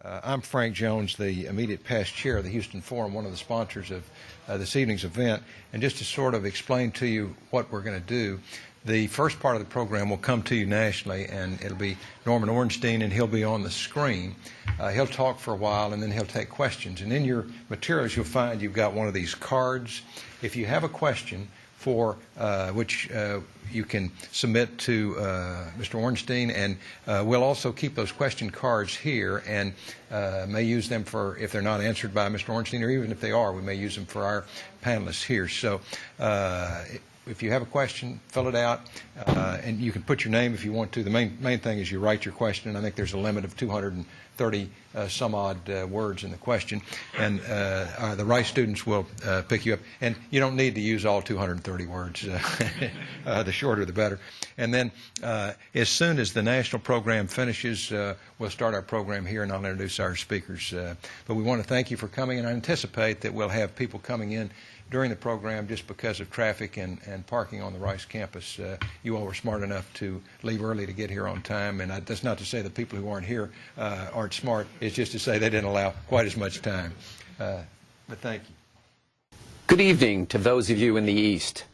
I'm Frank Jones, the immediate past chair of the Houston Forum, one of the sponsors of this evening's event. And just to sort of explain to you what we're going to do, the first part of the program will come to you nationally, and it'll be Norman Ornstein, and he'll be on the screen. He'll talk for a while, and then he'll take questions. And in your materials, you'll find you've got one of these cards. If you have a question for which you can submit to Mr. Ornstein, and we'll also keep those question cards here and may use them for, if they're not answered by Mr. Ornstein, or even if they are, we may use them for our panelists here. So if you have a question, fill it out, and you can put your name if you want to. The main thing is you write your question, and I think there's a limit of 230 some odd words in the question, and the right students will pick you up. And you don't need to use all 230 words. The shorter the better. And then as soon as the national program finishes, we'll start our program here, and I'll introduce our speakers. But we want to thank you for coming, and I anticipate that we'll have people coming in during the program just because of traffic and parking on the Rice campus. You all were smart enough to leave early to get here on time, and that's not to say the people who aren't here aren't smart. It's just to say they didn't allow quite as much time. But thank you. Good evening to those of you in the East.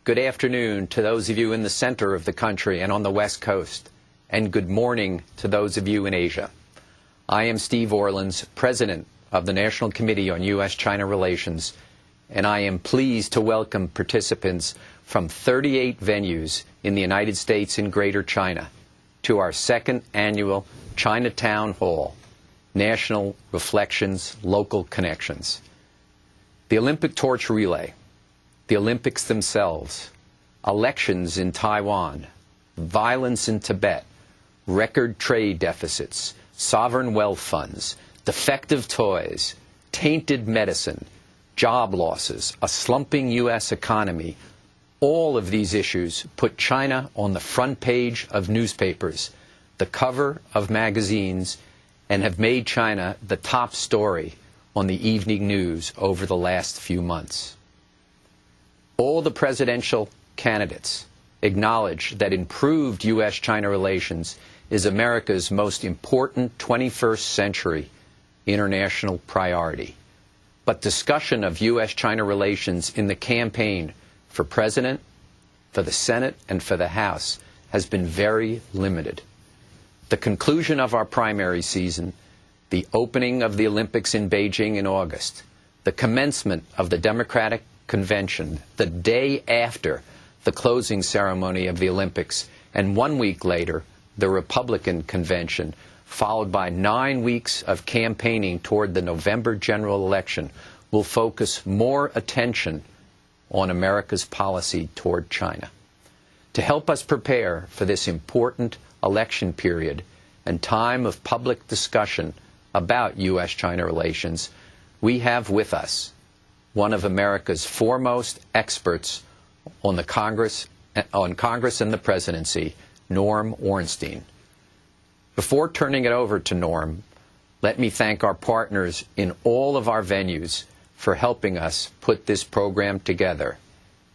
Good afternoon to those of you in the center of the country and on the West Coast. And good morning to those of you in Asia. I am Steve Orlins, President of the National Committee on U.S.-China Relations, and I am pleased to welcome participants from 38 venues in the United States and Greater China to our second annual Chinatown Hall, National Reflections, Local Connections. The Olympic Torch Relay, the Olympics themselves, elections in Taiwan, violence in Tibet, record trade deficits, sovereign wealth funds, defective toys, tainted medicine, job losses, a slumping U.S. economy, all of these issues put China on the front page of newspapers, the cover of magazines, and have made China the top story on the evening news over the last few months. All the presidential candidates acknowledge that improved U.S.-China relations is America's most important 21st century international priority. But discussion of U.S.-China relations in the campaign for President, for the Senate, and for the House has been very limited. The conclusion of our primary season, the opening of the Olympics in Beijing in August, the commencement of the Democratic Convention the day after the closing ceremony of the Olympics, and 1 week later, the Republican Convention, followed by 9 weeks of campaigning toward the November general election, will focus more attention on America's policy toward China. To help us prepare for this important election period and time of public discussion about U.S.-China relations, we have with us one of America's foremost experts on Congress and the presidency, Norm Ornstein. Before turning it over to Norm, let me thank our partners in all of our venues for helping us put this program together,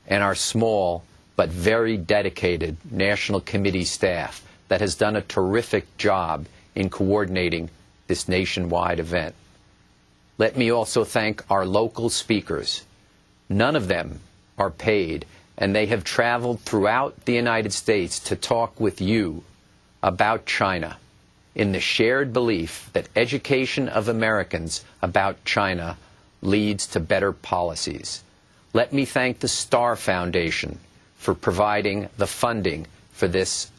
and our small but very dedicated National Committee staff that has done a terrific job in coordinating this nationwide event. Let me also thank our local speakers. None of them are paid, and they have traveled throughout the United States to talk with you about China, in the shared belief that education of Americans about China leads to better policies. Let me thank the Star Foundation for providing the funding for this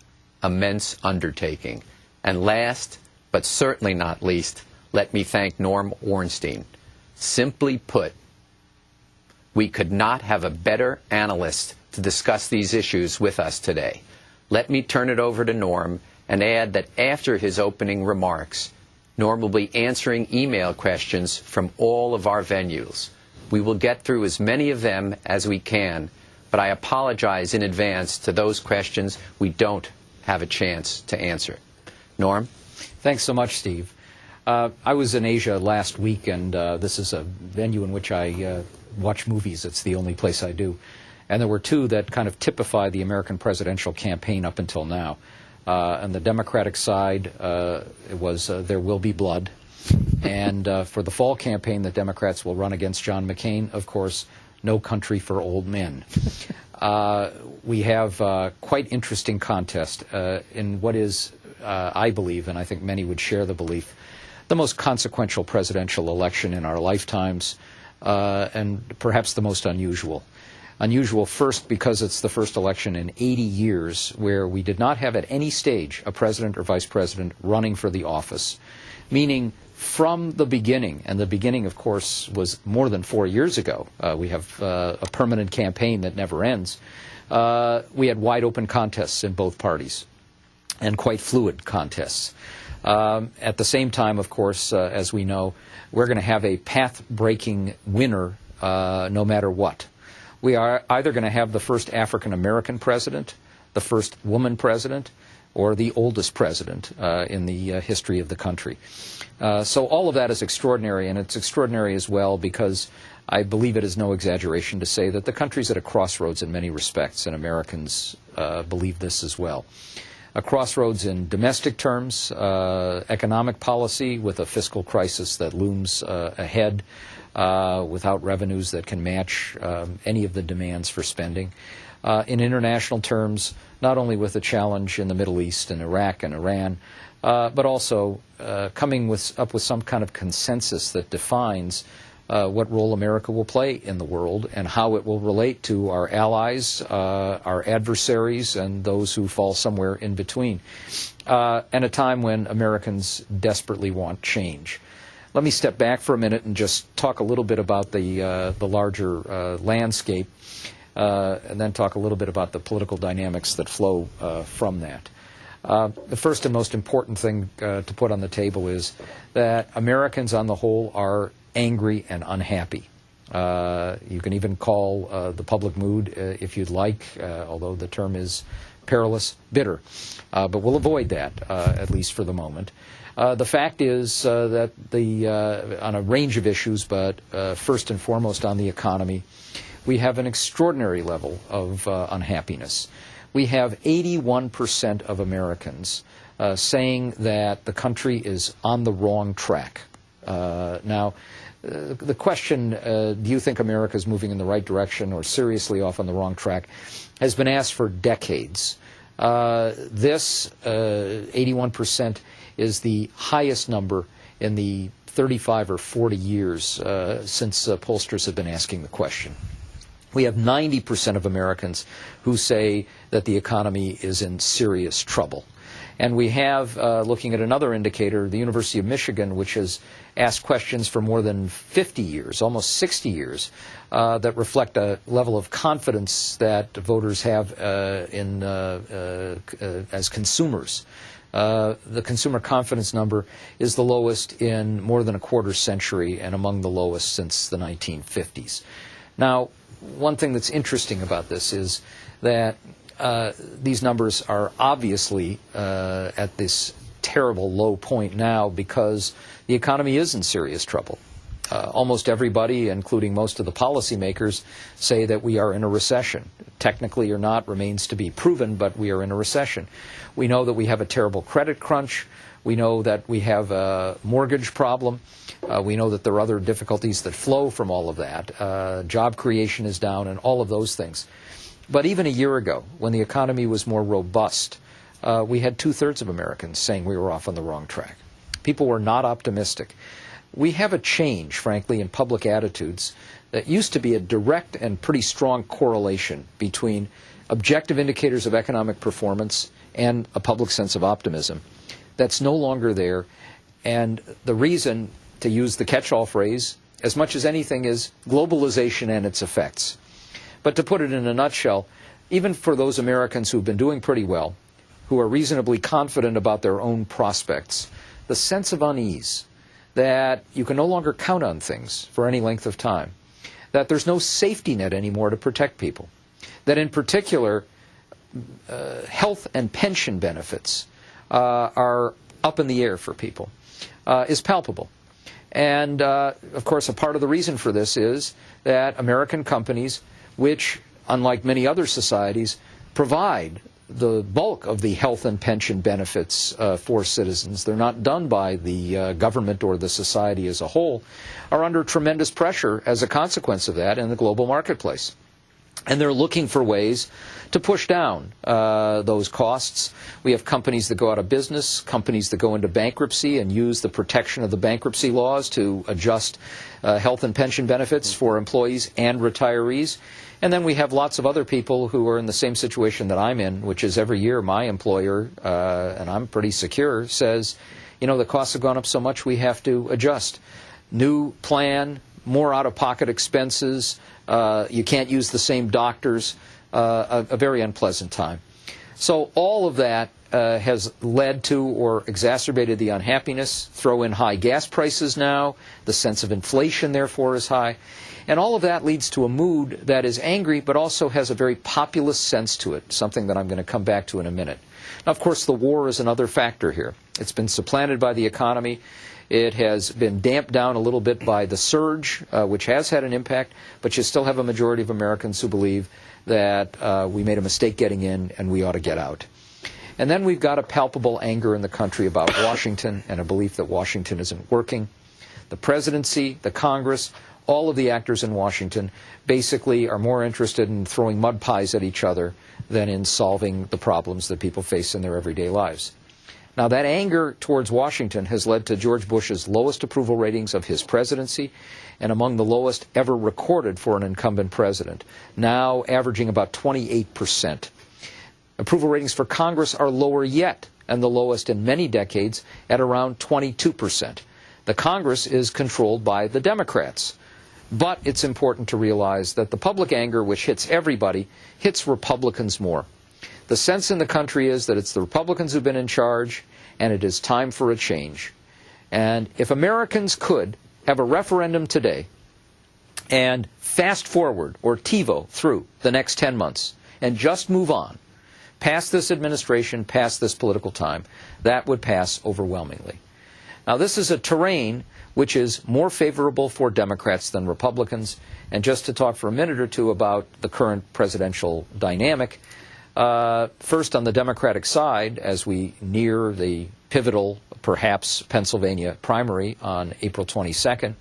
immense undertaking. And last, but certainly not least, let me thank Norm Ornstein. Simply put, we could not have a better analyst to discuss these issues with us today. Let me turn it over to Norm and add that after his opening remarks, Norm will be answering email questions from all of our venues. We will get through as many of them as we can, but I apologize in advance to those questions we don't have a chance to answer. Norm? Thanks so much, Steve. I was in Asia last week, and this is a venue in which I watch movies. It's the only place I do. And there were two that kind of typify the American presidential campaign up until now. On the Democratic side, it was There Will Be Blood, And for the fall campaign, the Democrats will run against John McCain, of course, no country for old men. We have quite interesting contest in what is, I believe, and I think many would share the belief, the most consequential presidential election in our lifetimes, and perhaps the most unusual. Unusual first because it's the first election in 80 years where we did not have at any stage a president or vice president running for the office, meaning from the beginning, and the beginning, of course, was more than 4 years ago. We have a permanent campaign that never ends. We had wide open contests in both parties, and quite fluid contests. At the same time, of course, as we know, we're going to have a path-breaking winner no matter what. We are either going to have the first African-American president, the first woman president, or the oldest president in the history of the country. So all of that is extraordinary, and it's extraordinary as well because I believe it is no exaggeration to say that the country's at a crossroads in many respects, and Americans believe this as well. A crossroads in domestic terms, economic policy with a fiscal crisis that looms ahead without revenues that can match any of the demands for spending. In international terms, not only with a challenge in the Middle East and Iraq and Iran, but also coming up with some kind of consensus that defines what role America will play in the world and how it will relate to our allies, our adversaries, and those who fall somewhere in between, and a time when Americans desperately want change. Let me step back for a minute and just talk a little bit about the larger landscape, and then talk a little bit about the political dynamics that flow from that. The first and most important thing to put on the table is that Americans on the whole are angry and unhappy. You can even call the public mood, if you'd like, although the term is perilous, bitter. But we'll avoid that, at least for the moment. The fact is that on a range of issues, but first and foremost on the economy, we have an extraordinary level of unhappiness. We have 81% of Americans saying that the country is on the wrong track. Now, the question, do you think America is moving in the right direction or seriously off on the wrong track, has been asked for decades. This 81% is the highest number in the 35 or 40 years since pollsters have been asking the question. We have 90% of Americans who say that the economy is in serious trouble. And we have, looking at another indicator, the University of Michigan, which has asked questions for more than 50 years, almost 60 years, that reflect a level of confidence that voters have as consumers. The consumer confidence number is the lowest in more than a quarter century and among the lowest since the 1950s. Now, one thing that's interesting about this is that these numbers are obviously at this terrible low point now because the economy is in serious trouble. Almost everybody, including most of the policymakers, say that we are in a recession. Technically or not remains to be proven, but we are in a recession. We know that we have a terrible credit crunch. We know that we have a mortgage problem. We know that there are other difficulties that flow from all of that. Job creation is down and all of those things. But even a year ago, when the economy was more robust, we had two-thirds of Americans saying we were off on the wrong track. People were not optimistic. We have a change, frankly, in public attitudes that used to be a direct and pretty strong correlation between objective indicators of economic performance and a public sense of optimism. That's no longer there. And the reason, to use the catch-all phrase, as much as anything, is globalization and its effects. But to put it in a nutshell, even for those Americans who've been doing pretty well, who are reasonably confident about their own prospects, the sense of unease that you can no longer count on things for any length of time, that there's no safety net anymore to protect people, that in particular health and pension benefits are up in the air for people, is palpable. And, of course, a part of the reason for this is that American companies, which, unlike many other societies, provide the bulk of the health and pension benefits for citizens, they're not done by the government or the society as a whole, are under tremendous pressure as a consequence of that in the global marketplace. And they're looking for ways to push down those costs. We have companies that go out of business, companies that go into bankruptcy and use the protection of the bankruptcy laws to adjust health and pension benefits for employees and retirees. And then we have lots of other people who are in the same situation that I'm in, which is every year my employer, and I'm pretty secure, says, you know, the costs have gone up so much we have to adjust. New plan, more out-of-pocket expenses, you can't use the same doctors, a very unpleasant time. So all of that has led to or exacerbated the unhappiness. Throw in high gas prices now, the sense of inflation therefore is high. And all of that leads to a mood that is angry but also has a very populist sense to it, something that I'm going to come back to in a minute. Now, of course, the war is another factor here. It's been supplanted by the economy. It has been damped down a little bit by the surge, which has had an impact, but you still have a majority of Americans who believe that we made a mistake getting in and we ought to get out. And then we've got a palpable anger in the country about Washington and a belief that Washington isn't working. The presidency, the Congress, all of the actors in Washington basically are more interested in throwing mud pies at each other than in solving the problems that people face in their everyday lives. Now, that anger towards Washington has led to George Bush's lowest approval ratings of his presidency and among the lowest ever recorded for an incumbent president, now averaging about 28%. Approval ratings for Congress are lower yet, and the lowest in many decades at around 22%. The Congress is controlled by the Democrats. But it's important to realize that the public anger, which hits everybody, hits Republicans more. The sense in the country is that it's the Republicans who've been in charge, and it is time for a change. And if Americans could have a referendum today and fast forward, or TiVo, through the next 10 months, and just move on, past this administration, past this political time, that would pass overwhelmingly. Now, this is a terrain which is more favorable for Democrats than Republicans. And just to talk for a minute or two about the current presidential dynamic, first on the Democratic side, as we near the pivotal, perhaps, Pennsylvania primary on April 22nd,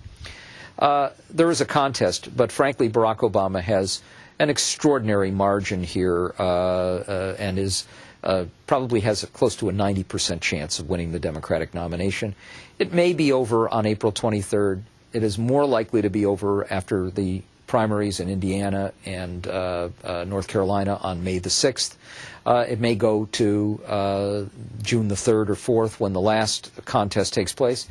there is a contest, but frankly, Barack Obama has an extraordinary margin here and is probably has close to a 90% chance of winning the Democratic nomination. It may be over on April 23rd. It is more likely to be over after the primaries in Indiana and North Carolina on May the 6th. It may go to June the 3rd or 4th when the last contest takes place.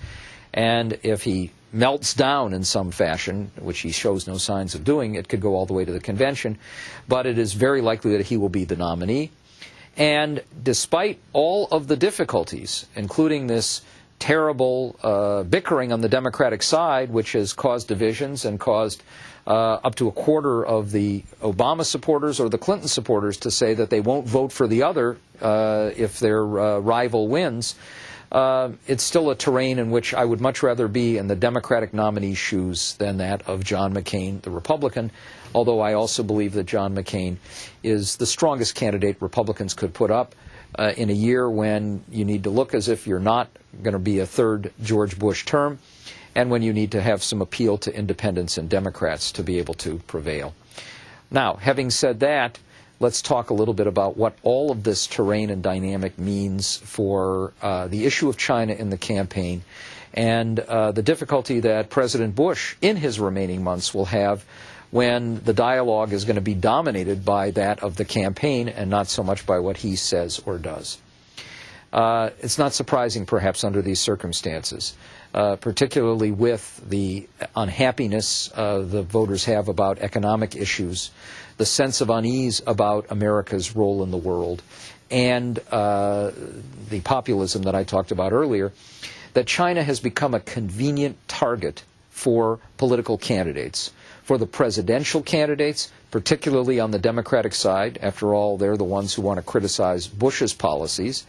And if he melts down in some fashion, which he shows no signs of doing, it could go all the way to the convention. But it is very likely that he will be the nominee. And despite all of the difficulties, including this terrible bickering on the Democratic side, which has caused divisions and caused up to a quarter of the Obama supporters or the Clinton supporters to say that they won't vote for the other if their rival wins, it's still a terrain in which I would much rather be in the Democratic nominee's shoes than that of John McCain, the Republican, although I also believe that John McCain is the strongest candidate Republicans could put up in a year when you need to look as if you're not going to be a third George Bush term, and when you need to have some appeal to independents and Democrats to be able to prevail. Now, having said that, let's talk a little bit about what all of this terrain and dynamic means for the issue of China in the campaign and the difficulty that President Bush, in his remaining months, will have when the dialogue is going to be dominated by that of the campaign and not so much by what he says or does. It's not surprising, perhaps, under these circumstances, particularly with the unhappiness the voters have about economic issues, the sense of unease about America's role in the world, and the populism that I talked about earlier, that China has become a convenient target for political candidates. For the presidential candidates, particularly on the Democratic side, after all, they're the ones who want to criticize Bush's policies,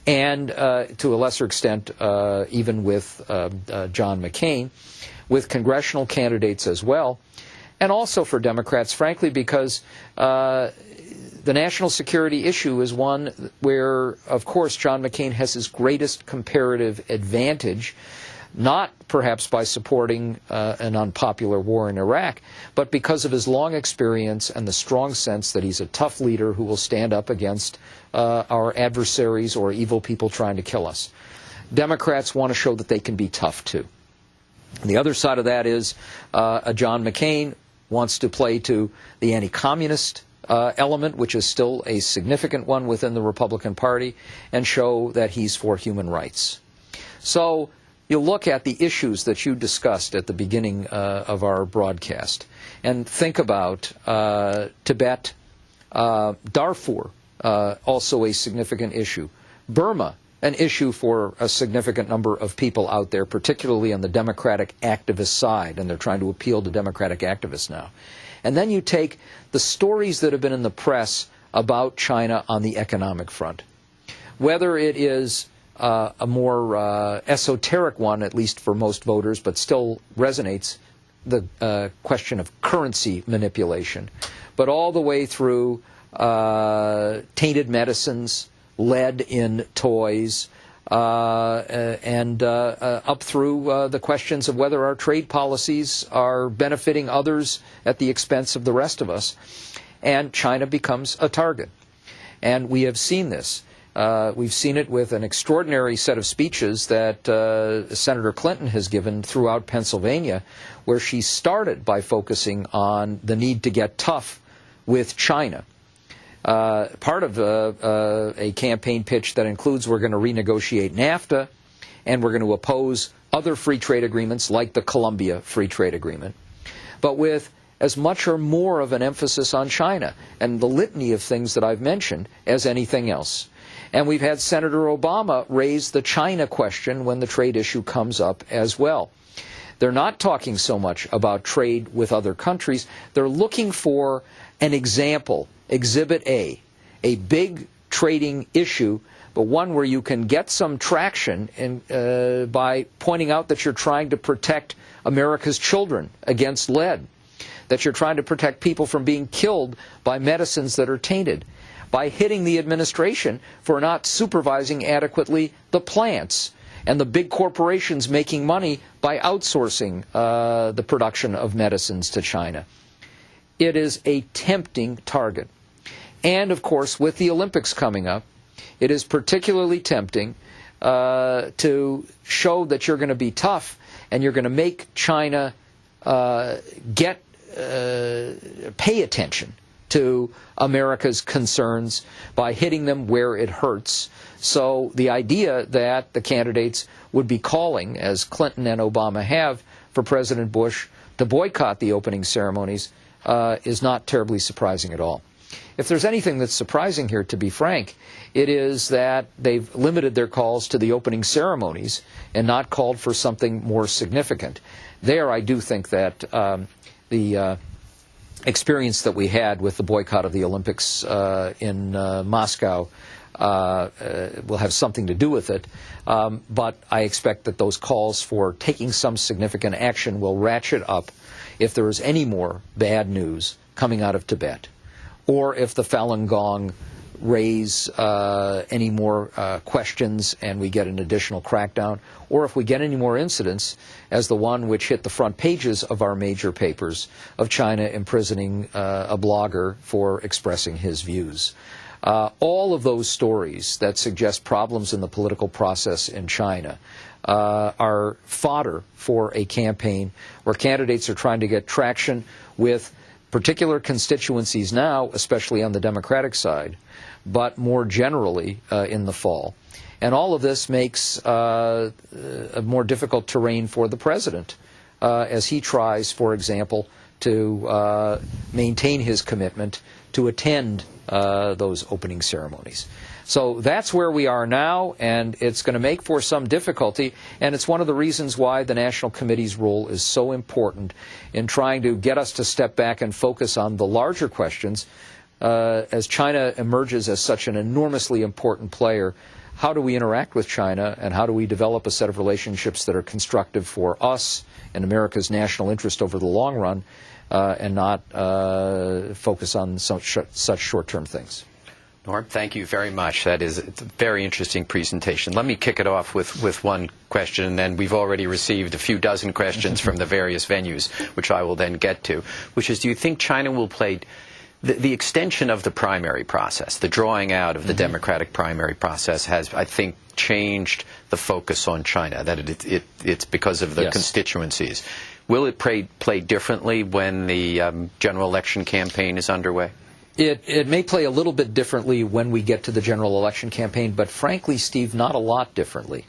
and to a lesser extent, even with John McCain, with congressional candidates as well, and also for Democrats, frankly, because The national security issue is one where, of course, John McCain has his greatest comparative advantage, not perhaps by supporting an unpopular war in Iraq, but because of his long experience and the strong sense that he's a tough leader who will stand up against our adversaries or evil people trying to kill us. Democrats want to show that they can be tough, too. The other side of that is John McCain wants to play to the anti-communist element, which is still a significant one within the Republican Party, and show that he's for human rights. So you look at the issues that you discussed at the beginning of our broadcast and think about Tibet, Darfur, also a significant issue, Burma, an issue for a significant number of people out there, particularly on the Democratic activist side, and they're trying to appeal to Democratic activists now. And then you take the stories that have been in the press about China on the economic front, whether it is a more esoteric one, at least for most voters, but still resonates, the question of currency manipulation, but all the way through tainted medicines, lead in toys, and up through the questions of whether our trade policies are benefiting others at the expense of the rest of us. And China becomes a target. And we have seen this. We've seen it with an extraordinary set of speeches that Senator Clinton has given throughout Pennsylvania, where she started by focusing on the need to get tough with China. Part of a campaign pitch that includes we're going to renegotiate NAFTA and we're going to oppose other free trade agreements like the Colombia Free Trade Agreement, but with as much or more of an emphasis on China and the litany of things that I've mentioned as anything else. And we've had Senator Obama raise the China question when the trade issue comes up as well. They're not talking so much about trade with other countries. They're looking for an example, Exhibit A big trading issue, but one where you can get some traction by pointing out that you're trying to protect America's children against lead, that you're trying to protect people from being killed by medicines that are tainted, by hitting the administration for not supervising adequately the plants and the big corporations making money by outsourcing the production of medicines to China. It is a tempting target. And, of course, with the Olympics coming up, it is particularly tempting to show that you're going to be tough and you're going to make China pay attention to America's concerns by hitting them where it hurts. So the idea that the candidates would be calling, as Clinton and Obama have, for President Bush to boycott the opening ceremonies is not terribly surprising at all. If there's anything that's surprising here, to be frank, it is that they've limited their calls to the opening ceremonies and not called for something more significant. There, I do think that the experience that we had with the boycott of the Olympics in Moscow will have something to do with it, but I expect that those calls for taking some significant action will ratchet up if there is any more bad news coming out of Tibet, or if the Falun Gong raise any more questions and we get an additional crackdown, or if we get any more incidents as the one which hit the front pages of our major papers of China imprisoning a blogger for expressing his views. All of those stories that suggest problems in the political process in China are fodder for a campaign where candidates are trying to get traction with particular constituencies now, especially on the Democratic side, but more generally in the fall. And all of this makes a more difficult terrain for the president as he tries, for example, to maintain his commitment to attend those opening ceremonies. So that's where we are now, and it's going to make for some difficulty, and it's one of the reasons why the National Committee's role is so important in trying to get us to step back and focus on the larger questions. As China emerges as such an enormously important player, how do we interact with China, and how do we develop a set of relationships that are constructive for us and America's national interest over the long run, and not focus on such short-term things. Norm, thank you very much. That is a very interesting presentation. Let me kick it off with one question, and then we've already received a few dozen questions from the various venues, which I will then get to, which is, do you think China will play the extension of the primary process, the drawing out of the Democratic primary process has, I think, changed the focus on China, that it's because of the constituencies. Will it play differently when the general election campaign is underway? It may play a little bit differently when we get to the general election campaign, but frankly, Steve, not a lot differently.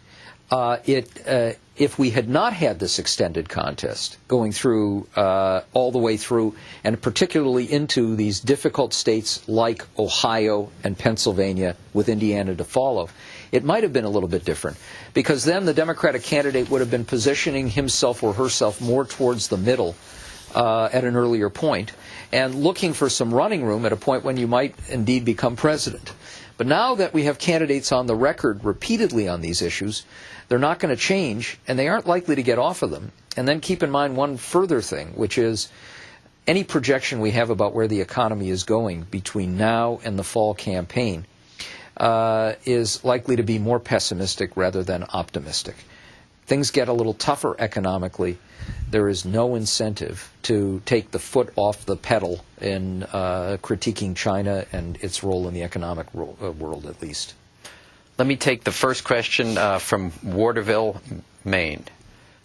If we had not had this extended contest going through all the way through, and particularly into these difficult states like Ohio and Pennsylvania, with Indiana to follow, it might have been a little bit different, because then the Democratic candidate would have been positioning himself or herself more towards the middle at an earlier point, and looking for some running room at a point when you might indeed become president. But now that we have candidates on the record repeatedly on these issues, they're not going to change, and they aren't likely to get off of them. And then keep in mind one further thing, which is any projection we have about where the economy is going between now and the fall campaign is likely to be more pessimistic rather than optimistic. Things get a little tougher economically. There is no incentive to take the foot off the pedal in critiquing China and its role in the economic world, at least. Let me take the first question from Waterville, Maine.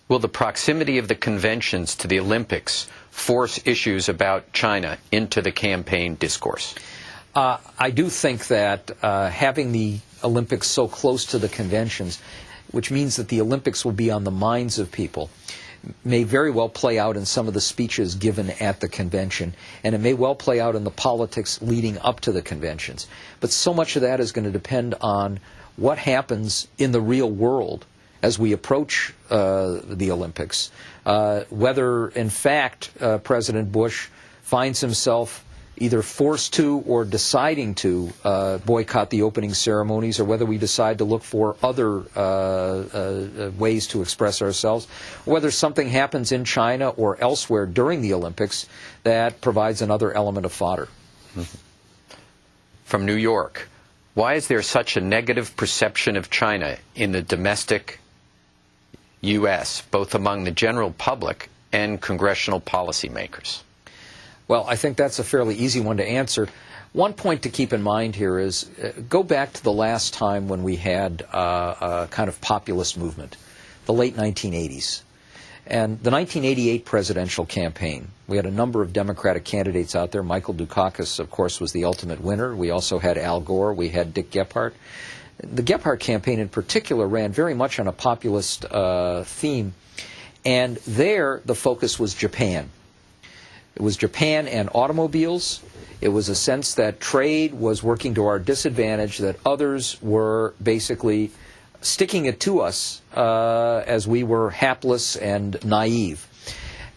Will the proximity of the conventions to the Olympics force issues about China into the campaign discourse? I do think that having the Olympics so close to the conventions, which means that the Olympics will be on the minds of people, may very well play out in some of the speeches given at the convention, and it may well play out in the politics leading up to the conventions. But so much of that is going to depend on what happens in the real world as we approach the Olympics, whether in fact President Bush finds himself either forced to or deciding to boycott the opening ceremonies, or whether we decide to look for other ways to express ourselves, whether something happens in China or elsewhere during the Olympics that provides another element of fodder. From New York, why is there such a negative perception of China in the domestic U.S., both among the general public and congressional policymakers? Well, I think that's a fairly easy one to answer. One point to keep in mind here is go back to the last time when we had a kind of populist movement, the late 1980s. And the 1988 presidential campaign, we had a number of Democratic candidates out there. Michael Dukakis, of course, was the ultimate winner. We also had Al Gore. We had Dick Gephardt. The Gephardt campaign in particular ran very much on a populist theme. And there, the focus was Japan. It was Japan and automobiles. It was a sense that trade was working to our disadvantage, that others were basically sticking it to us as we were hapless and naive.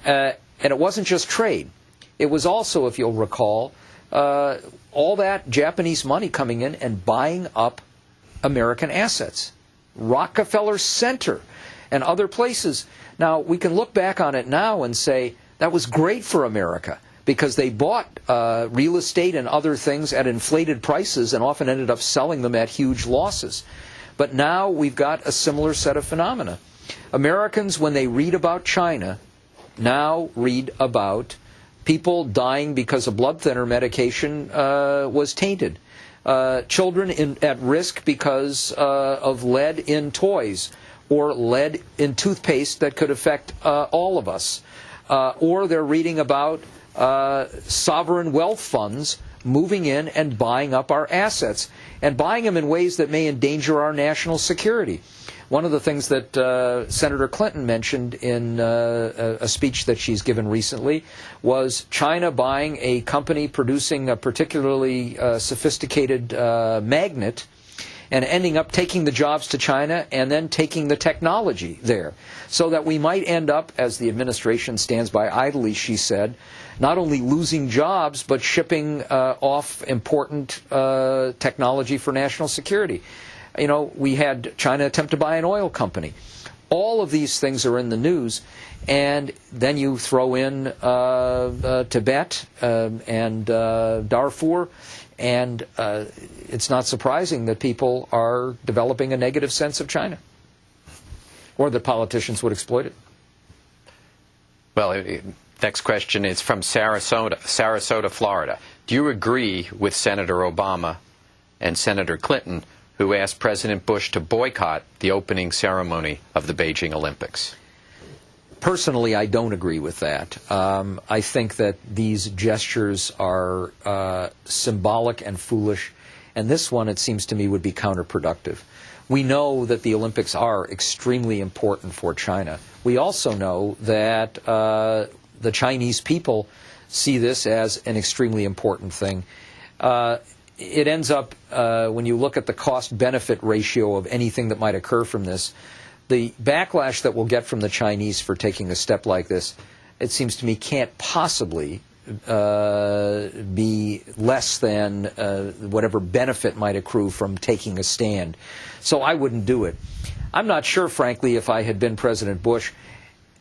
And it wasn't just trade. It was also, if you'll recall, all that Japanese money coming in and buying up American assets. Rockefeller Center and other places. Now, we can look back on it now and say, that was great for America, because they bought real estate and other things at inflated prices and often ended up selling them at huge losses. But now we've got a similar set of phenomena. Americans, when they read about China, now read about people dying because a blood thinner medication was tainted. Children at risk because of lead in toys or lead in toothpaste that could affect all of us. Or they're reading about sovereign wealth funds moving in and buying up our assets, and buying them in ways that may endanger our national security. One of the things that Senator Clinton mentioned in a speech that she's given recently was China buying a company producing a particularly sophisticated magnet and ending up taking the jobs to China and then taking the technology there. So that we might end up, as the administration stands by idly, she said, not only losing jobs, but shipping off important technology for national security. we had China attempt to buy an oil company. All of these things are in the news, and then you throw in Tibet and Darfur, and it's not surprising that people are developing a negative sense of China, or that politicians would exploit it. Well, next question is from Sarasota, Florida. Do you agree with Senator Obama and Senator Clinton, who asked President Bush to boycott the opening ceremony of the Beijing Olympics? Personally, I don't agree with that. I think that these gestures are symbolic and foolish, and this one, it seems to me, would be counterproductive. We know that the Olympics are extremely important for China. We also know that the Chinese people see this as an extremely important thing. It ends up, when you look at the cost-benefit ratio of anything that might occur from this, the backlash that we'll get from the Chinese for taking a step like this, it seems to me, can't possibly be less than whatever benefit might accrue from taking a stand. So I wouldn't do it. I'm not sure, frankly, if I had been President Bush,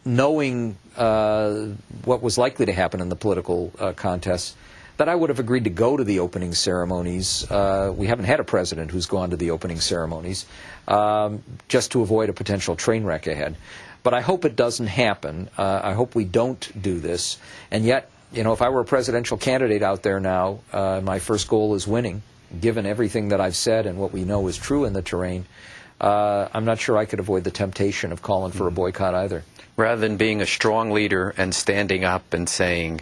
knowing what was likely to happen in the political contest, that I would have agreed to go to the opening ceremonies. We haven't had a president who's gone to the opening ceremonies, just to avoid a potential train wreck ahead. But I hope it doesn't happen. I hope we don't do this. And yet, if I were a presidential candidate out there now, my first goal is winning, given everything that I've said and what we know is true in the terrain. I'm not sure I could avoid the temptation of calling for a boycott either. Rather than being a strong leader and standing up and saying,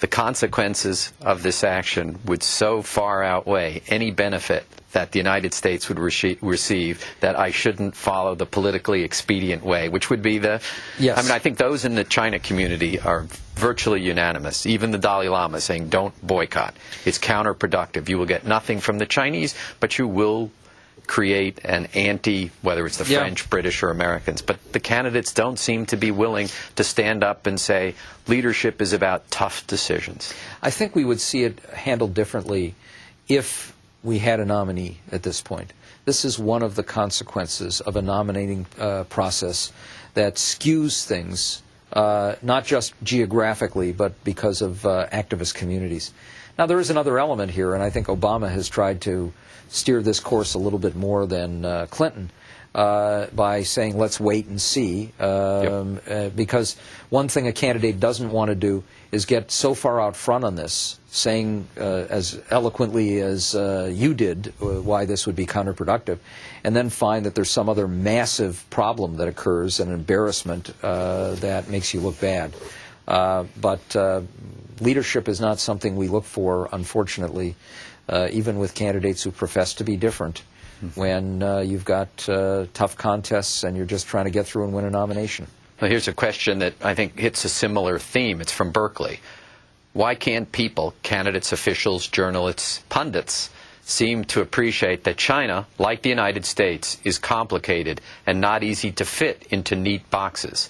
the consequences of this action would so far outweigh any benefit that the United States would receive that I shouldn't follow the politically expedient way, which would be the... Yes. I mean, I think those in the China community are virtually unanimous. Even the Dalai Lama saying, don't boycott. It's counterproductive. You will get nothing from the Chinese, but you will create an anti, whether it's the French, British, or Americans. But the candidates don't seem to be willing to stand up and say leadership is about tough decisions. I think we would see it handled differently if we had a nominee at this point. This is one of the consequences of a nominating process that skews things, not just geographically, but because of activist communities. Now, there is another element here, and I think Obama has tried to steer this course a little bit more than Clinton by saying, let's wait and see, because one thing a candidate doesn't want to do is get so far out front on this, saying as eloquently as you did why this would be counterproductive, and then find that there's some other massive problem that occurs, an embarrassment that makes you look bad. But leadership is not something we look for, unfortunately, even with candidates who profess to be different, when you've got tough contests and you're just trying to get through and win a nomination. Well, here's a question that I think hits a similar theme. It's from Berkeley. Why can't people, candidates, officials, journalists, pundits, seem to appreciate that China, like the United States, is complicated and not easy to fit into neat boxes?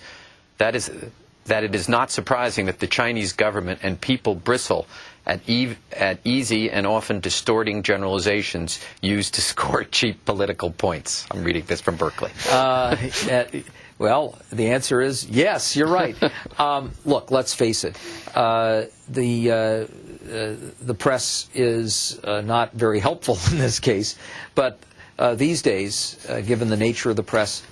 That it is not surprising that the Chinese government and people bristle at easy and often distorting generalizations used to score cheap political points. I'm reading this from Berkeley. Well, the answer is yes, you're right. Look, let's face it. The press is not very helpful in this case, but these days, given the nature of the press,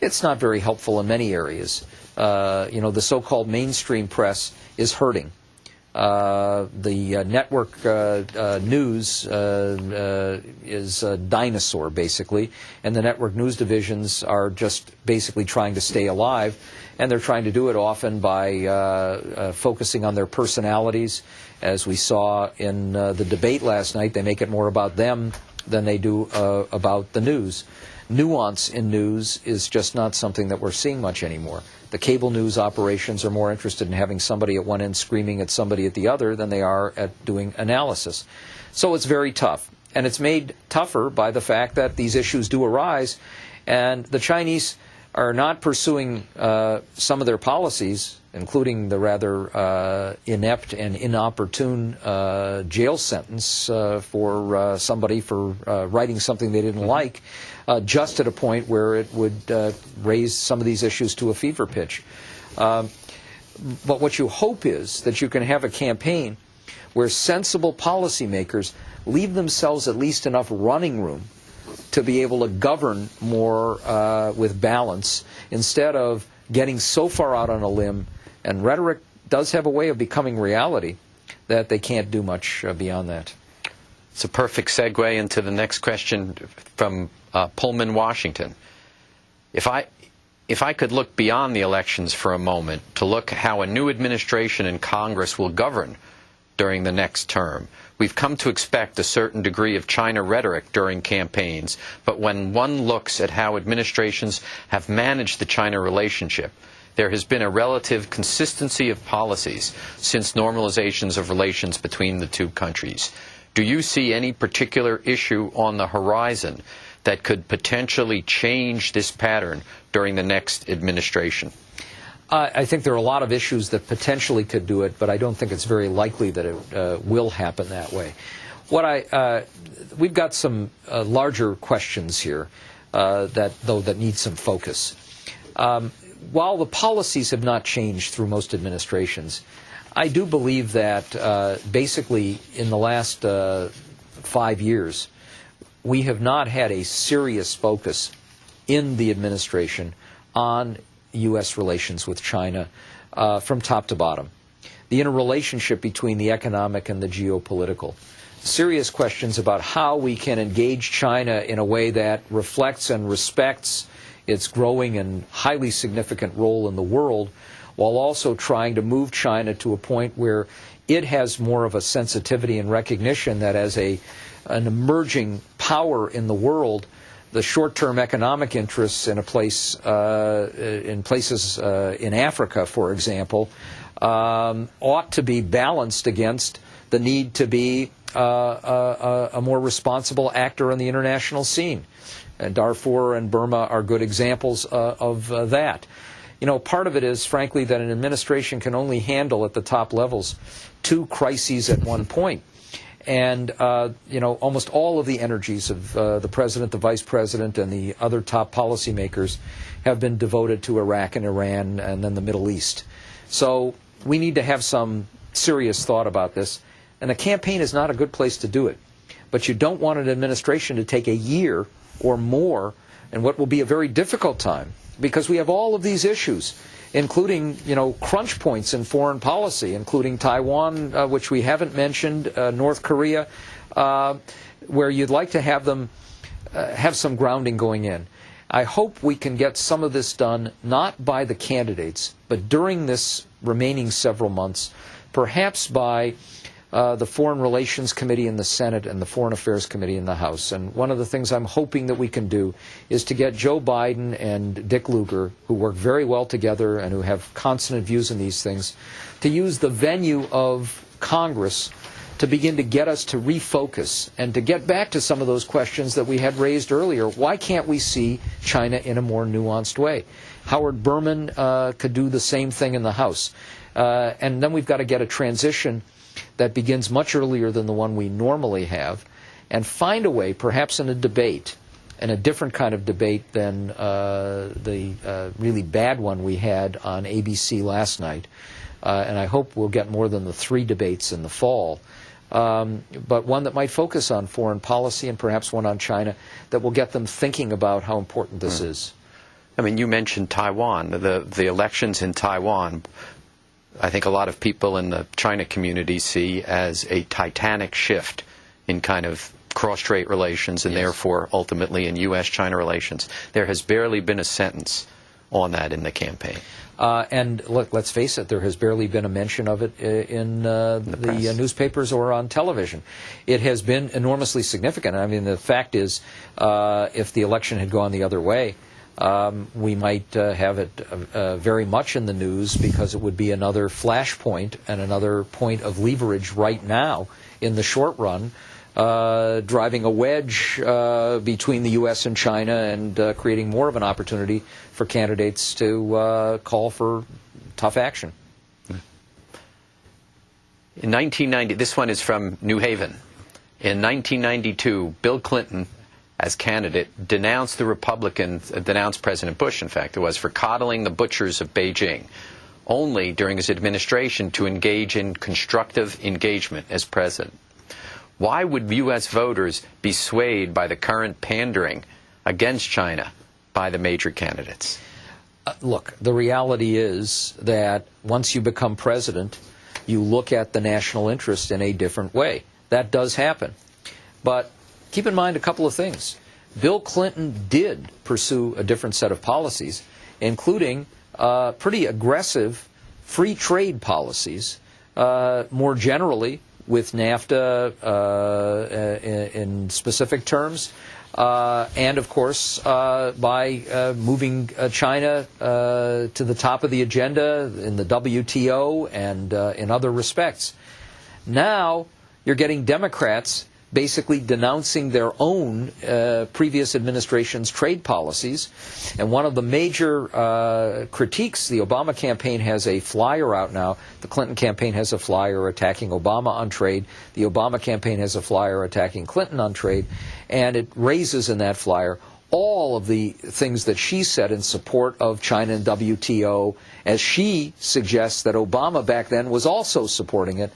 it's not very helpful in many areas. The so-called mainstream press is hurting. The network news is a dinosaur, basically, and the network news divisions are just basically trying to stay alive, and they're trying to do it often by focusing on their personalities. As we saw in the debate last night, they make it more about them than they do about the news. Nuance in news is just not something that we're seeing much anymore. The cable news operations are more interested in having somebody at one end screaming at somebody at the other than they are at doing analysis. So it's very tough. And it's made tougher by the fact that these issues do arise, and the Chinese are not pursuing some of their policies including the rather inept and inopportune jail sentence for somebody for writing something they didn't like, just at a point where it would raise some of these issues to a fever pitch. But what you hope is that you can have a campaign where sensible policymakers leave themselves at least enough running room to be able to govern more with balance, instead of getting so far out on a limb. And rhetoric does have a way of becoming reality that they can't do much beyond that. It's a perfect segue into the next question from Pullman, Washington. If I could look beyond the elections for a moment to look how a new administration and Congress will govern during the next term, we've come to expect a certain degree of China rhetoric during campaigns, but when one looks at how administrations have managed the China relationship, there has been a relative consistency of policies since normalizations of relations between the two countries. Do you see any particular issue on the horizon that could potentially change this pattern during the next administration? I think there are a lot of issues that potentially could do it, but I don't think it's very likely that it will happen that way. We've got some larger questions here that need some focus. While the policies have not changed through most administrations, I do believe that basically in the last 5 years, we have not had a serious focus in the administration on U.S. relations with China from top to bottom. The interrelationship between the economic and the geopolitical. Serious questions about how we can engage China in a way that reflects and respects its growing and highly significant role in the world, while also trying to move China to a point where it has more of a sensitivity and recognition that as an emerging power in the world, the short-term economic interests in places in Africa, for example, ought to be balanced against the need to be a more responsible actor on the international scene. And Darfur and Burma are good examples of that. You know, part of it is, frankly, that an administration can only handle at the top levels 2 crises at one point. And, you know, almost all of the energies of the President, the Vice President, and the other top policymakers have been devoted to Iraq and Iran and then the Middle East. So we need to have some serious thought about this. And a campaign is not a good place to do it. But you don't want an administration to take a year or more in what will be a very difficult time, because we have all of these issues, including, you know, crunch points in foreign policy, including Taiwan, which we haven't mentioned, North Korea, where you'd like to have them have some grounding going in. I hope we can get some of this done, not by the candidates, but during this remaining several months, perhaps by the Foreign Relations Committee in the Senate and the Foreign Affairs Committee in the House. And one of the things I'm hoping that we can do is to get Joe Biden and Dick Lugar, who work very well together and who have consonant views on these things, to use the venue of Congress to begin to get us to refocus and to get back to some of those questions that we had raised earlier. Why can't we see China in a more nuanced way? Howard Berman could do the same thing in the House. And then we've got to get a transition that begins much earlier than the one we normally have, and find a way, perhaps in a debate, and a different kind of debate than the really bad one we had on ABC last night. And I hope we'll get more than the 3 debates in the fall, but one that might focus on foreign policy and perhaps one on China that will get them thinking about how important this is. I mean, you mentioned Taiwan, the elections in Taiwan. I think a lot of people in the China community see as a titanic shift in kind of cross-strait relations and therefore ultimately in U.S.-China relations. There has barely been a sentence on that in the campaign. And look, let's face it, there has barely been a mention of it in the newspapers or on television. It has been enormously significant. I mean, the fact is, if the election had gone the other way, we might have it very much in the news, because it would be another flashpoint and another point of leverage right now in the short run, driving a wedge between the U.S. and China and creating more of an opportunity for candidates to call for tough action. In 1990, this one is from New Haven. In 1992, Bill Clinton, as candidate, denounced the Republicans, denounced President Bush, in fact, it was, for coddling the butchers of Beijing, only during his administration to engage in constructive engagement as president. Why would U.S. voters be swayed by the current pandering against China by the major candidates? Look, the reality is that once you become president, you look at the national interest in a different way. That does happen. But keep in mind a couple of things. Bill Clinton did pursue a different set of policies, including pretty aggressive free trade policies, more generally with NAFTA in specific terms, and of course by moving China to the top of the agenda in the WTO and in other respects. Now you're getting Democrats basically denouncing their own previous administration's trade policies. And one of the major critiques, the Obama campaign has a flyer out now. The Clinton campaign has a flyer attacking Obama on trade. The Obama campaign has a flyer attacking Clinton on trade. And it raises in that flyer all of the things that she said in support of China and WTO, as she suggests that Obama back then was also supporting it.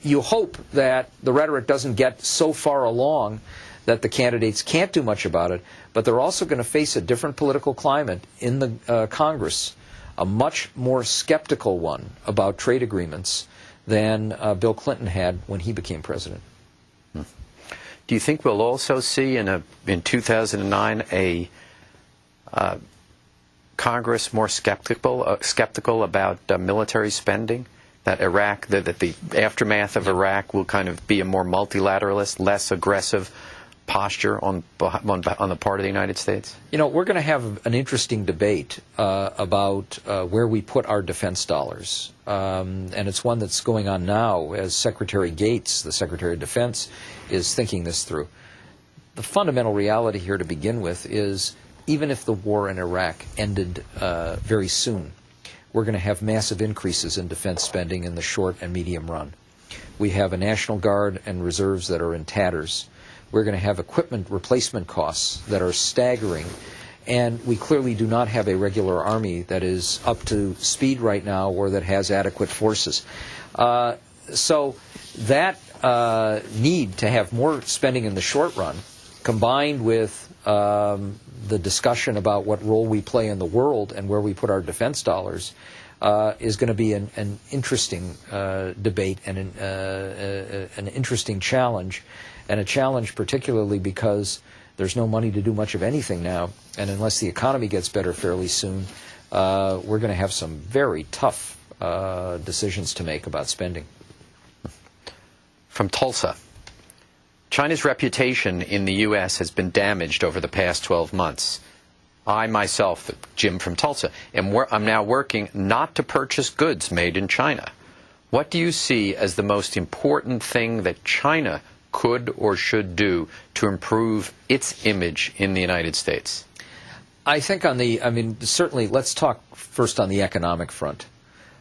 You hope that the rhetoric doesn't get so far along that the candidates can't do much about it, but they're also going to face a different political climate in the Congress, a much more skeptical one about trade agreements than Bill Clinton had when he became president. Do you think we'll also see in 2009 a Congress more skeptical about military spending? That Iraq, that the aftermath of Iraq will kind of be a more multilateralist, less aggressive posture on the part of the United States? You know, we're going to have an interesting debate about where we put our defense dollars. And it's one that's going on now as Secretary Gates, the Secretary of Defense, is thinking this through. The fundamental reality here to begin with is even if the war in Iraq ended very soon, we're going to have massive increases in defense spending in the short and medium run. We have a National Guard and reserves that are in tatters. We're going to have equipment replacement costs that are staggering. And we clearly do not have a regular army that is up to speed right now or that has adequate forces. So that need to have more spending in the short run, combined with the discussion about what role we play in the world and where we put our defense dollars, is going to be an interesting debate and an interesting challenge, and a challenge particularly because there's no money to do much of anything now, and unless the economy gets better fairly soon, we're going to have some very tough decisions to make about spending. From Tulsa. China's reputation in the U.S. has been damaged over the past 12 months. I myself, Jim from Tulsa, I'm now working not to purchase goods made in China. What do you see as the most important thing that China could or should do to improve its image in the United States? I think certainly let's talk first on the economic front.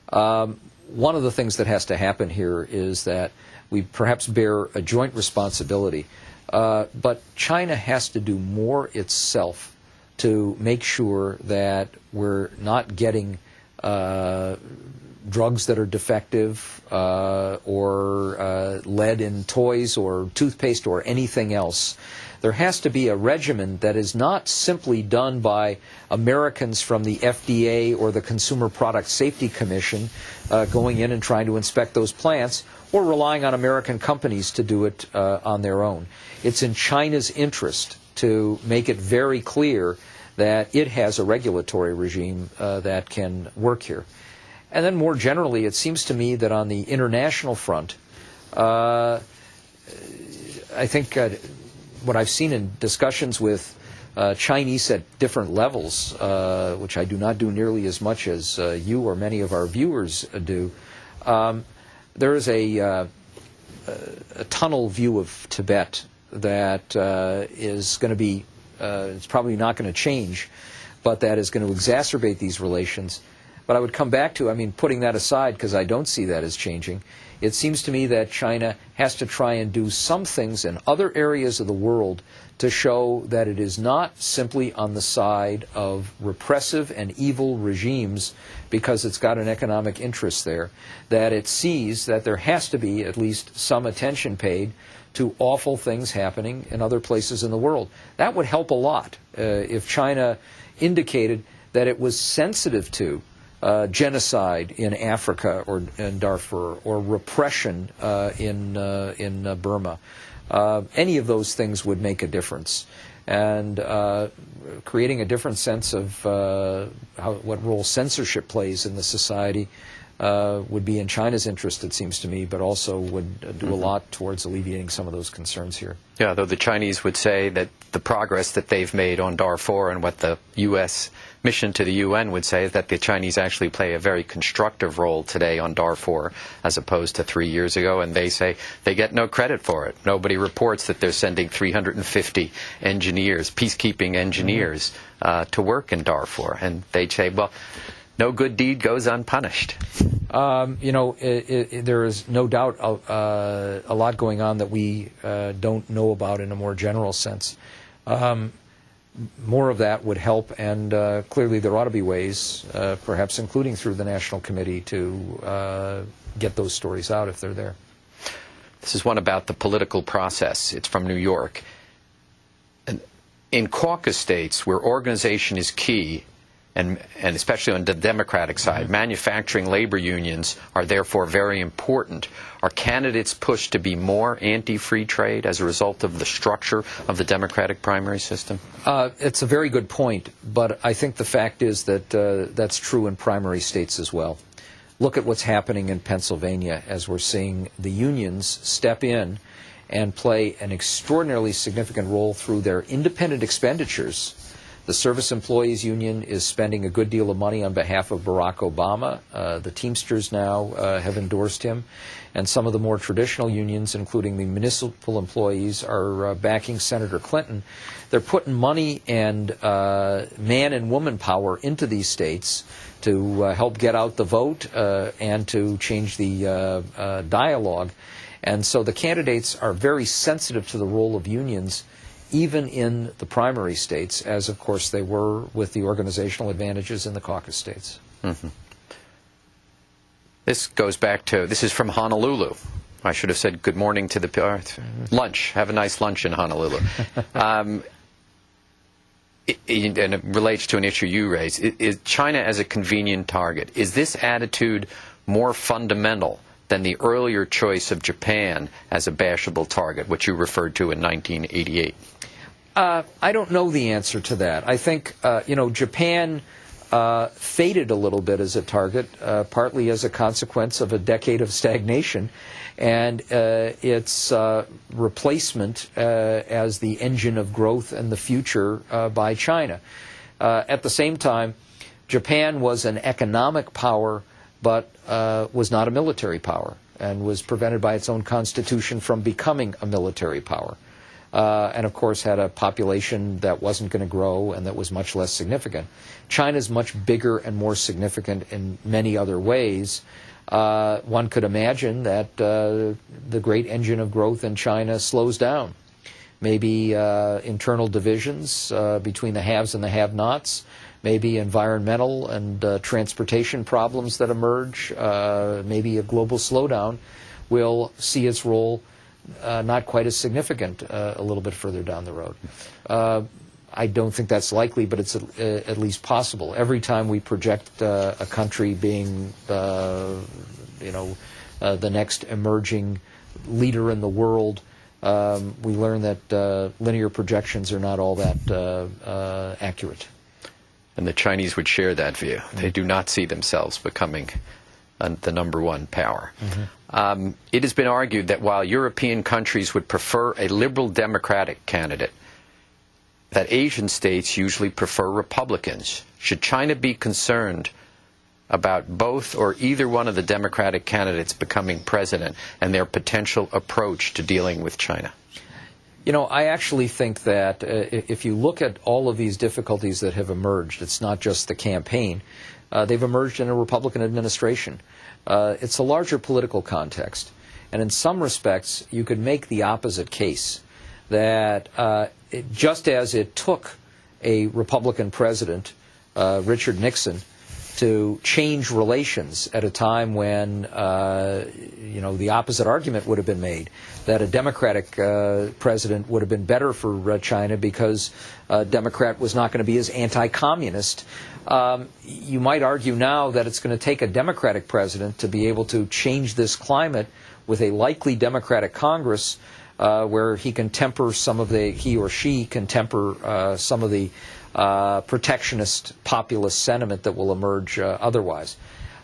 One of the things that has to happen here is that we perhaps bear a joint responsibility, but China has to do more itself to make sure that we're not getting drugs that are defective or lead in toys or toothpaste or anything else. There has to be a regimen that is not simply done by Americans from the FDA or the Consumer Product Safety Commission going in and trying to inspect those plants, or relying on American companies to do it on their own. It's in China's interest to make it very clear that it has a regulatory regime that can work here. And then more generally, it seems to me that on the international front, I think what I've seen in discussions with Chinese at different levels, which I do not do nearly as much as you or many of our viewers do, there is a tunnel view of Tibet that is going to be, it's probably not going to change, but that is going to exacerbate these relations. But I would come back to, I mean, putting that aside, because I don't see that as changing, it seems to me that China has to try and do some things in other areas of the world to show that it is not simply on the side of repressive and evil regimes because it's got an economic interest there, that it sees that there has to be at least some attention paid to awful things happening in other places in the world. That would help a lot if China indicated that it was sensitive to genocide in Africa or in Darfur, or repression in Burma. Any of those things would make a difference. And creating a different sense of what role censorship plays in the society would be in China's interest, it seems to me, but also would do a lot towards alleviating some of those concerns here. Yeah, though the Chinese would say that the progress that they've made on Darfur, and what the U.S. mission to the UN would say, is that the Chinese actually play a very constructive role today on Darfur as opposed to 3 years ago, and they say they get no credit for it. Nobody reports that they're sending 350 engineers, peacekeeping engineers, to work in Darfur, and they say, well, no good deed goes unpunished. You know, there is no doubt a lot going on that we don't know about in a more general sense. More of that would help, and clearly there ought to be ways, perhaps including through the National Committee, to get those stories out if they're there. This is one about the political process. It's from New York. In caucus states where organization is key, and especially on the Democratic side, manufacturing labor unions are therefore very important. Are candidates pushed to be more anti-free trade as a result of the structure of the Democratic primary system? It's a very good point, but I think the fact is that that's true in primary states as well. Look at what's happening in Pennsylvania as we're seeing the unions step in and play an extraordinarily significant role through their independent expenditures. The Service Employees Union is spending a good deal of money on behalf of Barack Obama. The Teamsters now have endorsed him. And some of the more traditional unions, including the municipal employees, are backing Senator Clinton. They're putting money and man and woman power into these states to help get out the vote and to change the dialogue. And so the candidates are very sensitive to the role of unions, even in the primary states, as of course they were with the organizational advantages in the caucus states. Mm-hmm. This goes back to, this is from Honolulu. I should have said good morning to the lunch. Have a nice lunch in Honolulu. And it relates to an issue you raised. Is China as a convenient target? Is this attitude more fundamental than the earlier choice of Japan as a bashable target, which you referred to in 1988? I don't know the answer to that. I think, Japan faded a little bit as a target, partly as a consequence of a decade of stagnation, and its replacement as the engine of growth and the future by China. At the same time, Japan was an economic power, but was not a military power, and was prevented by its own constitution from becoming a military power. And of course had a population that wasn't going to grow and that was much less significant. China's much bigger and more significant in many other ways. One could imagine that the great engine of growth in China slows down. Maybe internal divisions between the haves and the have-nots, maybe environmental and transportation problems that emerge, maybe a global slowdown will see its role not quite as significant a little bit further down the road. I don't think that's likely, but it's at least possible. Every time we project a country being, the next emerging leader in the world, we learn that linear projections are not all that accurate. And the Chinese would share that view. They do not see themselves becoming the number one power. Mm-hmm. It has been argued that while European countries would prefer a liberal Democratic candidate, that Asian states usually prefer Republicans. Should China be concerned about both or either one of the Democratic candidates becoming president and their potential approach to dealing with China? You know, I actually think that if you look at all of these difficulties that have emerged, it's not just the campaign. They've emerged in a Republican administration. It's a larger political context. And in some respects, you could make the opposite case, that just as it took a Republican president, Richard Nixon, to change relations at a time when, the opposite argument would have been made, that a Democratic president would have been better for China because a Democrat was not going to be as anti-communist. You might argue now that it's going to take a Democratic president to be able to change this climate with a likely Democratic Congress where he can temper he or she can temper some of the protectionist populist sentiment that will emerge otherwise.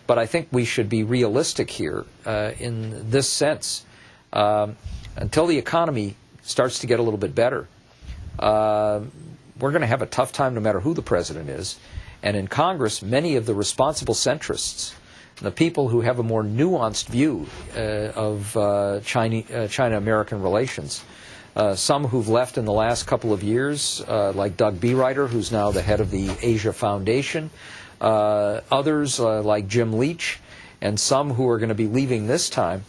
But I think we should be realistic here in this sense. Until the economy starts to get a little bit better, we're going to have a tough time no matter who the president is. And in Congress, many of the responsible centrists, the people who have a more nuanced view of China-American relations, some who've left in the last couple of years, like Doug Bereiter, who's now the head of the Asia Foundation, others like Jim Leach, and some who are going to be leaving this time,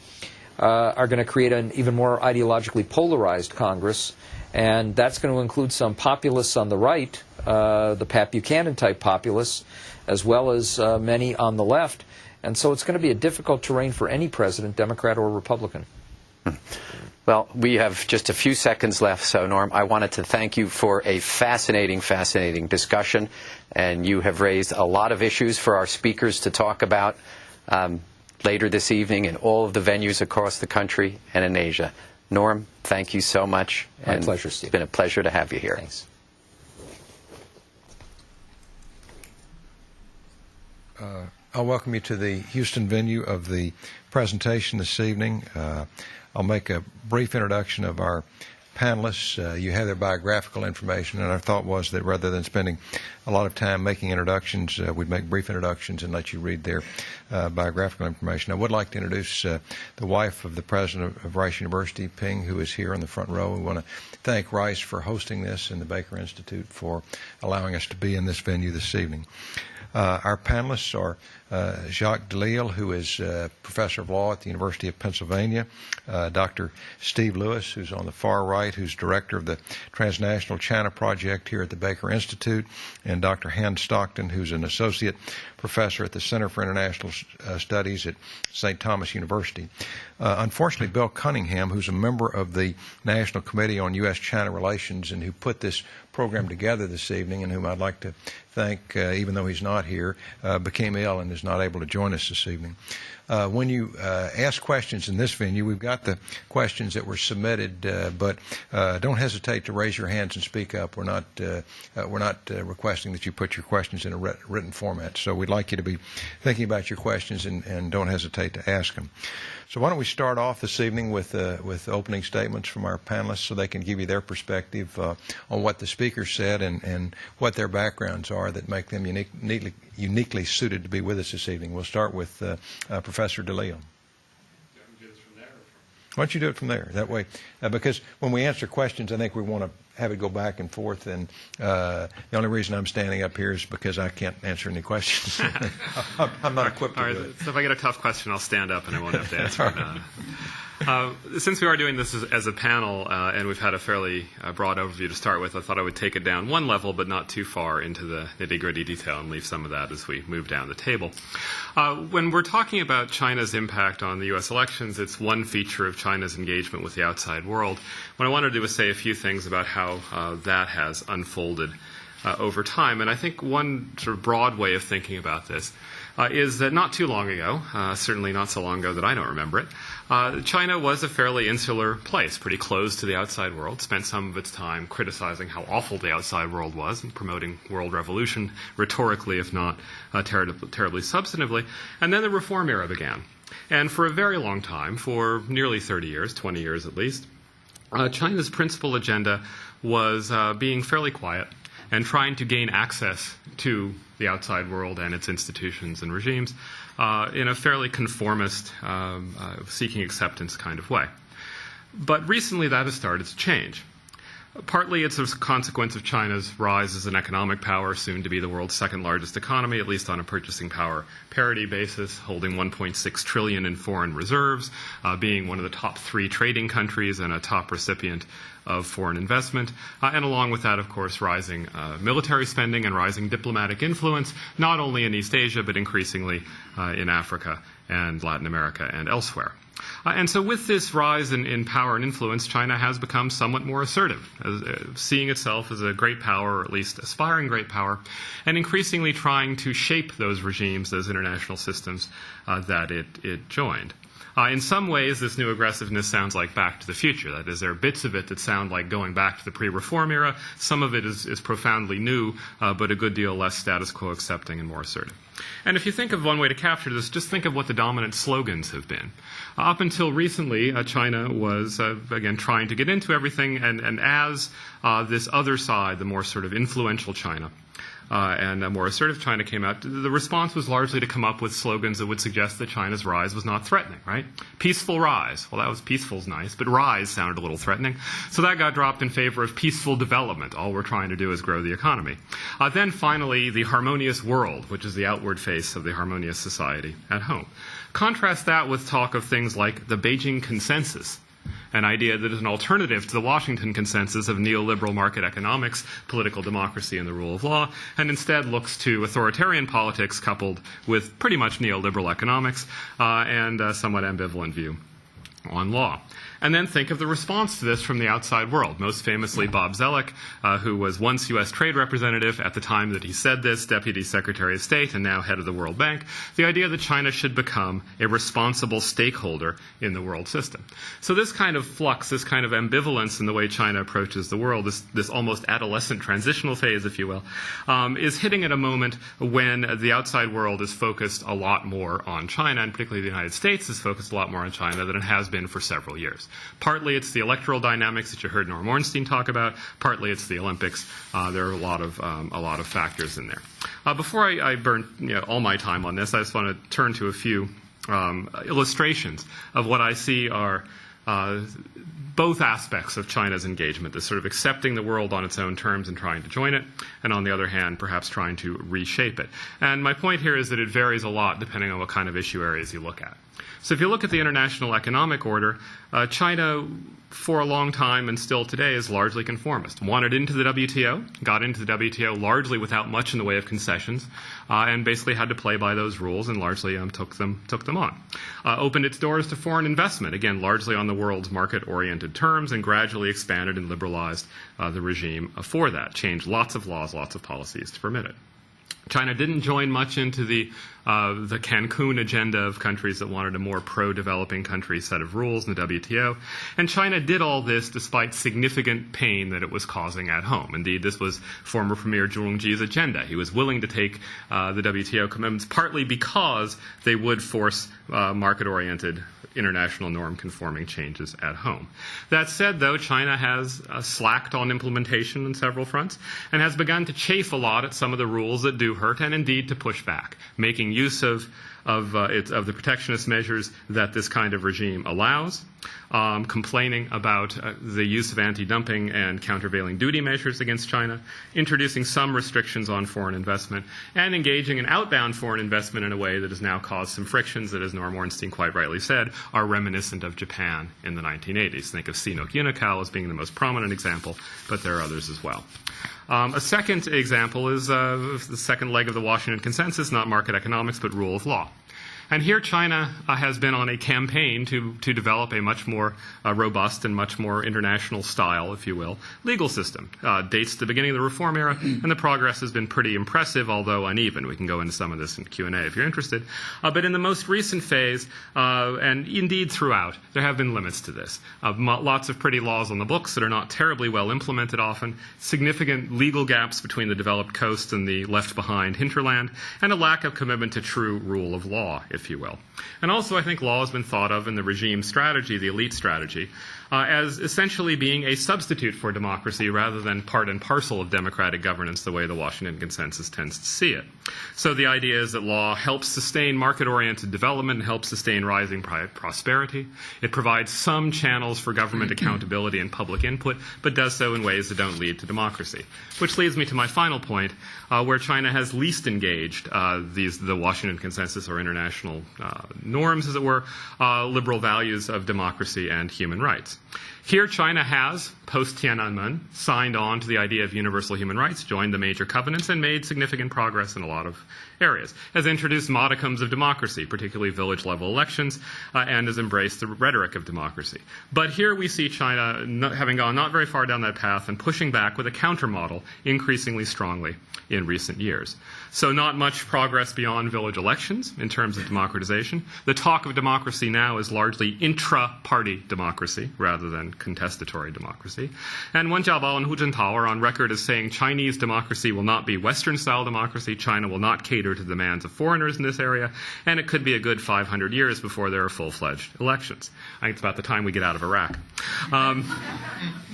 are going to create an even more ideologically polarized Congress, and that's going to include some populists on the right, the Pat Buchanan-type populists, as well as many on the left. And so it's going to be a difficult terrain for any president, Democrat or Republican. Well, we have just a few seconds left, so Norm, I wanted to thank you for a fascinating discussion, and you have raised a lot of issues for our speakers to talk about later this evening in all of the venues across the country and in Asia. Norm, thank you so much. My pleasure, Steve. It's been a pleasure to have you here. Thanks. I'll welcome you to the Houston venue of the presentation this evening. I'll make a brief introduction of our panelists. You have their biographical information, and our thought was that rather than spending a lot of time making introductions, we'd make brief introductions and let you read their biographical information. I would like to introduce the wife of the president of Rice University, Ping, who is here in the front row. We want to thank Rice for hosting this and the Baker Institute for allowing us to be in this venue this evening. Our panelists are Jacques Delisle, who is professor of law at the University of Pennsylvania, Dr. Steve Lewis, who's on the far right, who's director of the Transnational China Project here at the Baker Institute, and Dr. Hon Stockton, who's an associate professor at the Center for International Studies at St. Thomas University. Unfortunately, Bill Cunningham, who's a member of the National Committee on U.S.-China Relations and who put this program together this evening, and whom I'd like to thank, even though he's not here, became ill and is not able to join us this evening. When you ask questions in this venue, we've got the questions that were submitted, but don't hesitate to raise your hands and speak up. We're not requesting that you put your questions in a written format, so we'd like you to be thinking about your questions and don't hesitate to ask them. So why don't we start off this evening with opening statements from our panelists so they can give you their perspective on what the speakers said and what their backgrounds are that make them uniquely suited to be with us this evening. We'll start with Professor Delisle. Why don't you do it from there? That way, because when we answer questions, I think we want to have it go back and forth. And the only reason I'm standing up here is because I can't answer any questions. I'm not equipped to do it. So if I get a tough question, I'll stand up and I won't have to answer it. Since we are doing this as a panel, and we've had a fairly broad overview to start with, I thought I would take it down one level, but not too far into the nitty-gritty detail, and leave some of that as we move down the table. When we're talking about China's impact on the U.S. elections, it's one feature of China's engagement with the outside world. What I wanted to do was say a few things about how that has unfolded over time. And I think one sort of broad way of thinking about this is that not too long ago, certainly not so long ago that I don't remember it, China was a fairly insular place, pretty closed to the outside world, spent some of its time criticizing how awful the outside world was and promoting world revolution rhetorically, if not terribly substantively. And then the reform era began. And for a very long time, for nearly 30 years, 20 years at least, China's principal agenda was being fairly quiet and trying to gain access to the outside world and its institutions and regimes in a fairly conformist, seeking acceptance kind of way. But recently that has started to change. Partly it's a consequence of China's rise as an economic power, soon to be the world's second largest economy, at least on a purchasing power parity basis, holding 1.6 trillion in foreign reserves, being one of the top 3 trading countries and a top recipient of foreign investment, and along with that, of course, rising military spending and rising diplomatic influence, not only in East Asia, but increasingly in Africa and Latin America and elsewhere. And so with this rise in power and influence, China has become somewhat more assertive, seeing itself as a great power, or at least aspiring great power, and increasingly trying to shape those regimes, those international systems that it joined. In some ways, this new aggressiveness sounds like Back to the Future. That is, there are bits of it that sound like going back to the pre-reform era. Some of it is profoundly new, but a good deal less status quo accepting and more assertive. And if you think of one way to capture this, just think of what the dominant slogans have been. Up until recently, China was, again, trying to get into everything, and as this other side, the more sort of influential China, and a more assertive China came out, the response was largely to come up with slogans that would suggest that China's rise was not threatening, right? Peaceful rise. Well, that was peaceful's nice, but rise sounded a little threatening. So that got dropped in favor of peaceful development. All we're trying to do is grow the economy. Then finally, the harmonious world, which is the outward face of the harmonious society at home. Contrast that with talk of things like the Beijing Consensus, an idea that is an alternative to the Washington Consensus of neoliberal market economics, political democracy, and the rule of law, and instead looks to authoritarian politics coupled with pretty much neoliberal economics and a somewhat ambivalent view on law. And then think of the response to this from the outside world, most famously Bob Zoellick, who was once U.S. Trade Representative at the time that he said this, Deputy Secretary of State, and now head of the World Bank, the idea that China should become a responsible stakeholder in the world system. So this kind of flux, this kind of ambivalence in the way China approaches the world, this almost adolescent transitional phase, if you will, is hitting at a moment when the outside world is focused a lot more on China, and particularly the United States is focused a lot more on China than it has been for several years. Partly it's the electoral dynamics that you heard Norm Ornstein talk about. Partly it's the Olympics. There are a lot of factors in there. Before I burn all my time on this, I just want to turn to a few illustrations of what I see are both aspects of China's engagement, this sort of accepting the world on its own terms and trying to join it, and on the other hand, perhaps trying to reshape it. And my point here is that it varies a lot depending on what kind of issue areas you look at. So if you look at the international economic order, China, for a long time and still today, is largely conformist. Wanted into the WTO, got into the WTO largely without much in the way of concessions, and basically had to play by those rules and largely took them on. Opened its doors to foreign investment, again, largely on the world's market-oriented terms, and gradually expanded and liberalized the regime for that. Changed lots of laws, lots of policies to permit it. China didn't join much into the Cancun agenda of countries that wanted a more pro-developing country set of rules in the WTO. And China did all this despite significant pain that it was causing at home. Indeed, this was former Premier Zhu Rongji's agenda. He was willing to take the WTO commitments partly because they would force market-oriented international norm-conforming changes at home. That said, though, China has slacked on implementation on several fronts and has begun to chafe a lot at some of the rules that do hurt and indeed to push back, making use of the protectionist measures that this kind of regime allows, complaining about the use of anti-dumping and countervailing duty measures against China, introducing some restrictions on foreign investment, and engaging in outbound foreign investment in a way that has now caused some frictions that, as Norm Ornstein quite rightly said, are reminiscent of Japan in the 1980s. Think of Sinopec Unocal as being the most prominent example, but there are others as well. A second example is the second leg of the Washington Consensus, not market economics, but rule of law. And here China has been on a campaign to develop a much more robust and much more international style, if you will, legal system. Dates to the beginning of the reform era, and the progress has been pretty impressive, although uneven. We can go into some of this in Q&A if you're interested. But in the most recent phase, and indeed throughout, there have been limits to this. Lots of pretty laws on the books that are not terribly well implemented often, significant legal gaps between the developed coast and the left-behind hinterland, and a lack of commitment to true rule of law, if you will. And also, I think law has been thought of in the regime strategy, the elite strategy, as essentially being a substitute for democracy rather than part and parcel of democratic governance the way the Washington Consensus tends to see it. So the idea is that law helps sustain market-oriented development and helps sustain rising prosperity. It provides some channels for government accountability and public input, but does so in ways that don't lead to democracy. Which leads me to my final point, where China has least engaged the Washington Consensus or international norms, as it were, liberal values of democracy and human rights. Here, China has, post-Tiananmen, signed on to the idea of universal human rights, joined the major covenants, and made significant progress in a lot of areas. Has introduced modicums of democracy, particularly village-level elections, and has embraced the rhetoric of democracy. But here we see China having gone not very far down that path and pushing back with a countermodel increasingly strongly in recent years. So not much progress beyond village elections in terms of democratization. The talk of democracy now is largely intra-party democracy rather than contestatory democracy. And Wen Jiabao and Hu Jintao are on record as saying Chinese democracy will not be Western-style democracy, China will not cater to the demands of foreigners in this area, and it could be a good 500 years before there are full-fledged elections. I think it's about the time we get out of Iraq.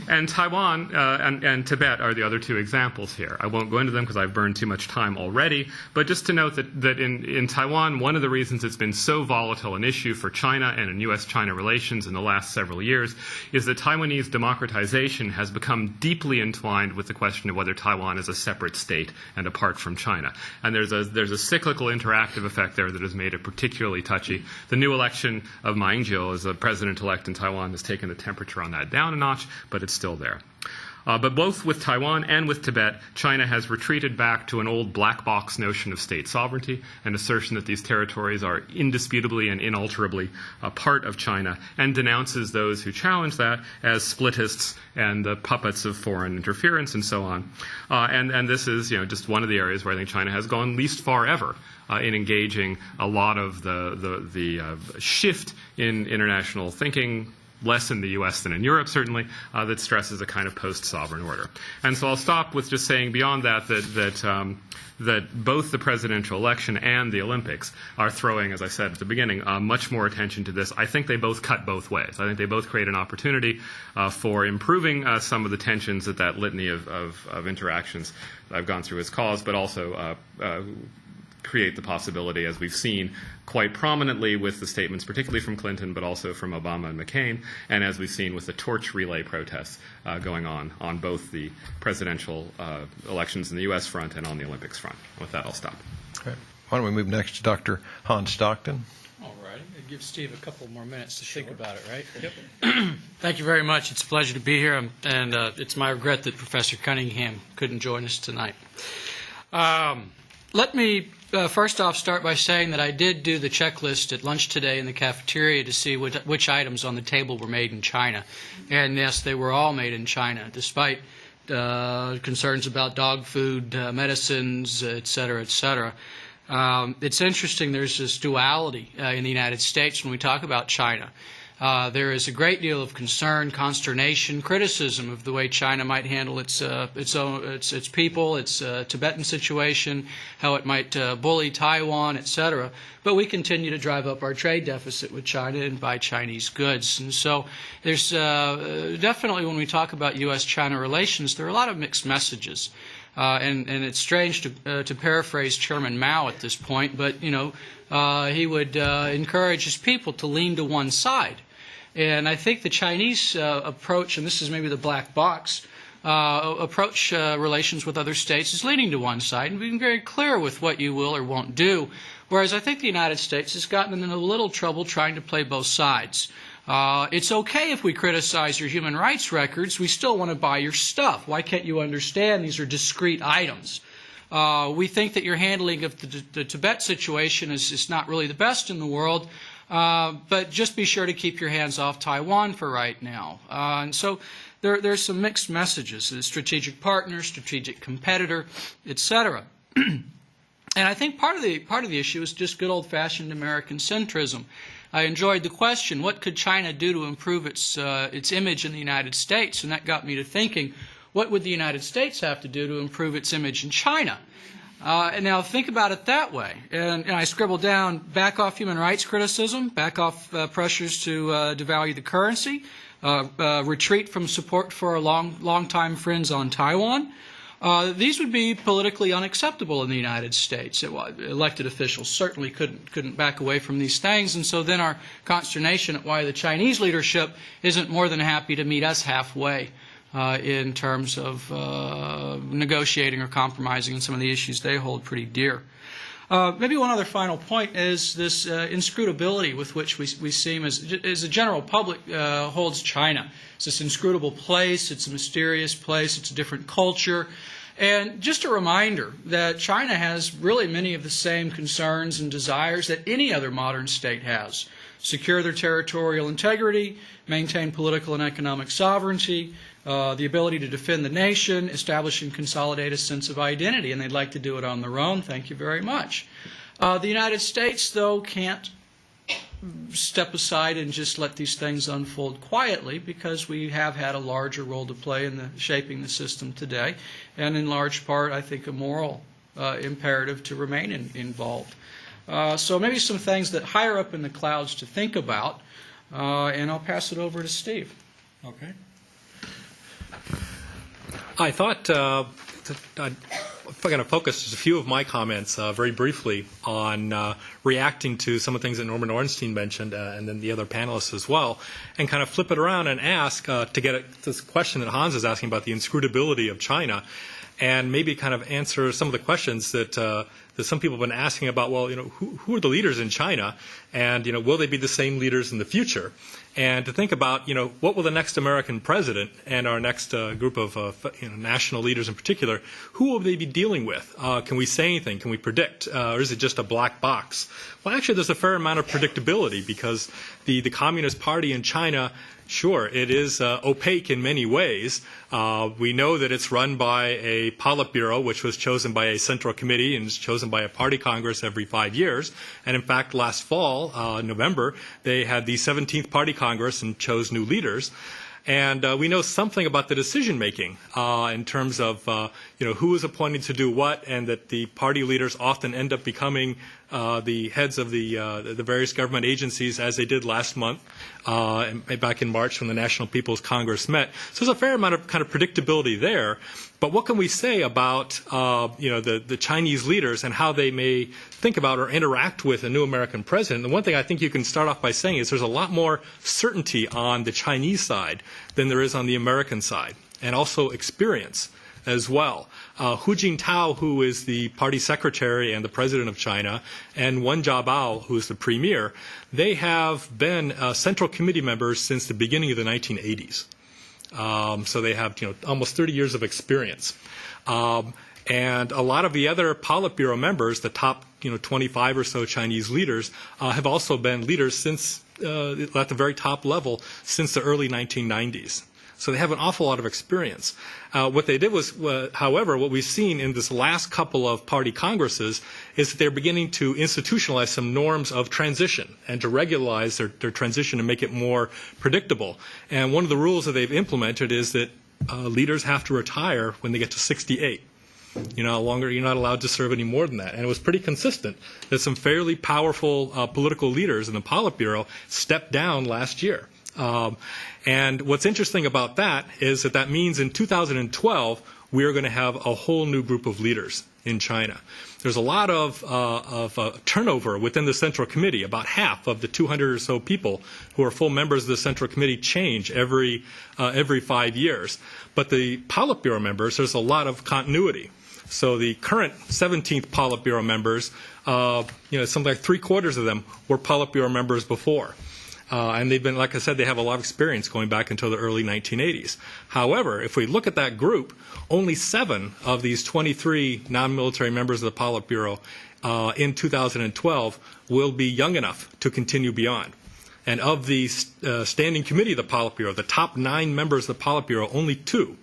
And Taiwan and Tibet are the other two examples here. I won't go into them because I've burned too much time already, but just to note that in Taiwan, one of the reasons it's been so volatile an issue for China and in U.S.-China relations in the last several years is that Taiwanese democratization has become deeply entwined with the question of whether Taiwan is a separate state and apart from China. And there's a cyclical interactive effect there that has made it particularly touchy. The new election of Ma Ying-jeou as the president-elect in Taiwan has taken the temperature on that down a notch, but it's still there. But both with Taiwan and with Tibet, China has retreated back to an old black box notion of state sovereignty, an assertion that these territories are indisputably and inalterably a part of China, and denounces those who challenge that as splitists and the puppets of foreign interference and so on. And this is just one of the areas where I think China has gone least far ever in engaging a lot of the shift in international thinking, less in the U.S. than in Europe, certainly, that stresses a kind of post-sovereign order. And so I'll stop with just saying beyond that that both the presidential election and the Olympics are throwing, as I said at the beginning, much more attention to this. I think they both cut both ways. I think they both create an opportunity for improving some of the tensions that litany of interactions that I've gone through has caused, but also create the possibility, as we've seen quite prominently with the statements, particularly from Clinton, but also from Obama and McCain, and as we've seen with the torch relay protests going on both the presidential elections in the U.S. front and on the Olympics front. With that, I'll stop. Okay. Why don't we move next to Dr. Hon Stockton? All right. Give Steve a couple more minutes to think about it, right? Yep. Thank you very much. It's a pleasure to be here, and it's my regret that Professor Cunningham couldn't join us tonight. Let me first off start by saying that I did do the checklist at lunch today in the cafeteria to see which items on the table were made in China. And yes, they were all made in China, despite concerns about dog food, medicines, et cetera, et cetera. It's interesting, there's this duality in the United States when we talk about China. There is a great deal of concern, consternation, criticism of the way China might handle its people, its Tibetan situation, how it might bully Taiwan, etc. But we continue to drive up our trade deficit with China and buy Chinese goods. And so there's definitely, when we talk about U.S.-China relations, there are a lot of mixed messages. And it's strange to paraphrase Chairman Mao at this point, but he would encourage his people to lean to one side. And I think the Chinese approach, and this is maybe the black box, approach relations with other states is leaning to one side and being very clear with what you will or won't do. Whereas I think the United States has gotten in a little trouble trying to play both sides. It's okay if we criticize your human rights records. We still want to buy your stuff. Why can't you understand these are discrete items? We think that your handling of the Tibet situation is not really the best in the world, but just be sure to keep your hands off Taiwan for right now. And so there's some mixed messages: a strategic partner, strategic competitor, etc. And I think part of the issue is just good old-fashioned American centrism. I enjoyed the question, what could China do to improve its image in the United States? And that got me to thinking, what would the United States have to do to improve its image in China? And now think about it that way. And I scribbled down, back off human rights criticism, back off pressures to devalue the currency, retreat from support for our longtime friends on Taiwan. These would be politically unacceptable in the United States. Elected officials certainly couldn't back away from these things, and so then our consternation at why the Chinese leadership isn't more than happy to meet us halfway in terms of negotiating or compromising on some of the issues they hold pretty dear. Maybe one other final point is this inscrutability with which we seem, as the general public holds China. It's this inscrutable place, it's a mysterious place, it's a different culture. And just a reminder that China has really many of the same concerns and desires that any other modern state has. Secure their territorial integrity, maintain political and economic sovereignty, the ability to defend the nation, establish and consolidate a sense of identity, and they'd like to do it on their own. Thank you very much. The United States, though, can't step aside and just let these things unfold quietly, because we have had a larger role to play in shaping the system today, and in large part, I think, a moral imperative to remain involved. So maybe some things that higher up in the clouds to think about, and I'll pass it over to Steve. Okay. I thought I'm going to focus just a few of my comments very briefly on reacting to some of the things that Norman Ornstein mentioned and then the other panelists as well, and kind of flip it around and ask to get at this question that Hans is asking about the inscrutability of China, and maybe kind of answer some of the questions that some people have been asking about, well, who are the leaders in China, and, will they be the same leaders in the future? And to think about, what will the next American president and our next group of national leaders in particular, who will they be dealing with? Can we say anything? Can we predict? Or is it just a black box? Well, actually, there's a fair amount of predictability, because the Communist Party in China, sure, it is opaque in many ways. We know that it's run by a Politburo, which was chosen by a central committee and is chosen by a party congress every 5 years. And in fact, last fall, November, they had the 17th party congress and chose new leaders. And we know something about the decision-making in terms of, who is appointed to do what, and that the party leaders often end up becoming the heads of the various government agencies, as they did last month, back in March when the National People's Congress met. So there's a fair amount of kind of predictability there. But what can we say about, the Chinese leaders and how they may think about or interact with a new American president? And one thing I think you can start off by saying is there's a lot more certainty on the Chinese side than there is on the American side, and also experience as well. Hu Jintao, who is the party secretary and the president of China, and Wen Jiabao, who is the premier, they have been central committee members since the beginning of the 1980s. So they have almost 30 years of experience. And a lot of the other Politburo members, the top 25 or so Chinese leaders, have also been leaders since at the very top level since the early 1990s. So they have an awful lot of experience. What they did was, however, what we've seen in this last couple of party congresses is that they're beginning to institutionalize some norms of transition and to regularize their transition and make it more predictable. And one of the rules that they've implemented is that leaders have to retire when they get to 68. You're not allowed to serve any more than that. And it was pretty consistent that some fairly powerful political leaders in the Politburo stepped down last year. And what's interesting about that is that means in 2012 we are going to have a whole new group of leaders in China. There's a lot of turnover within the Central Committee. About half of the 200 or so people who are full members of the Central Committee change every 5 years. But the Politburo members, there's a lot of continuity. So the current 17th Politburo members, something like 3/4 of them were Politburo members before. And they've been, like I said, they have a lot of experience going back until the early 1980s. However, if we look at that group, only 7 of these 23 non-military members of the Politburo in 2012 will be young enough to continue beyond. And of the standing committee of the Politburo, the top 9 members of the Politburo, only 2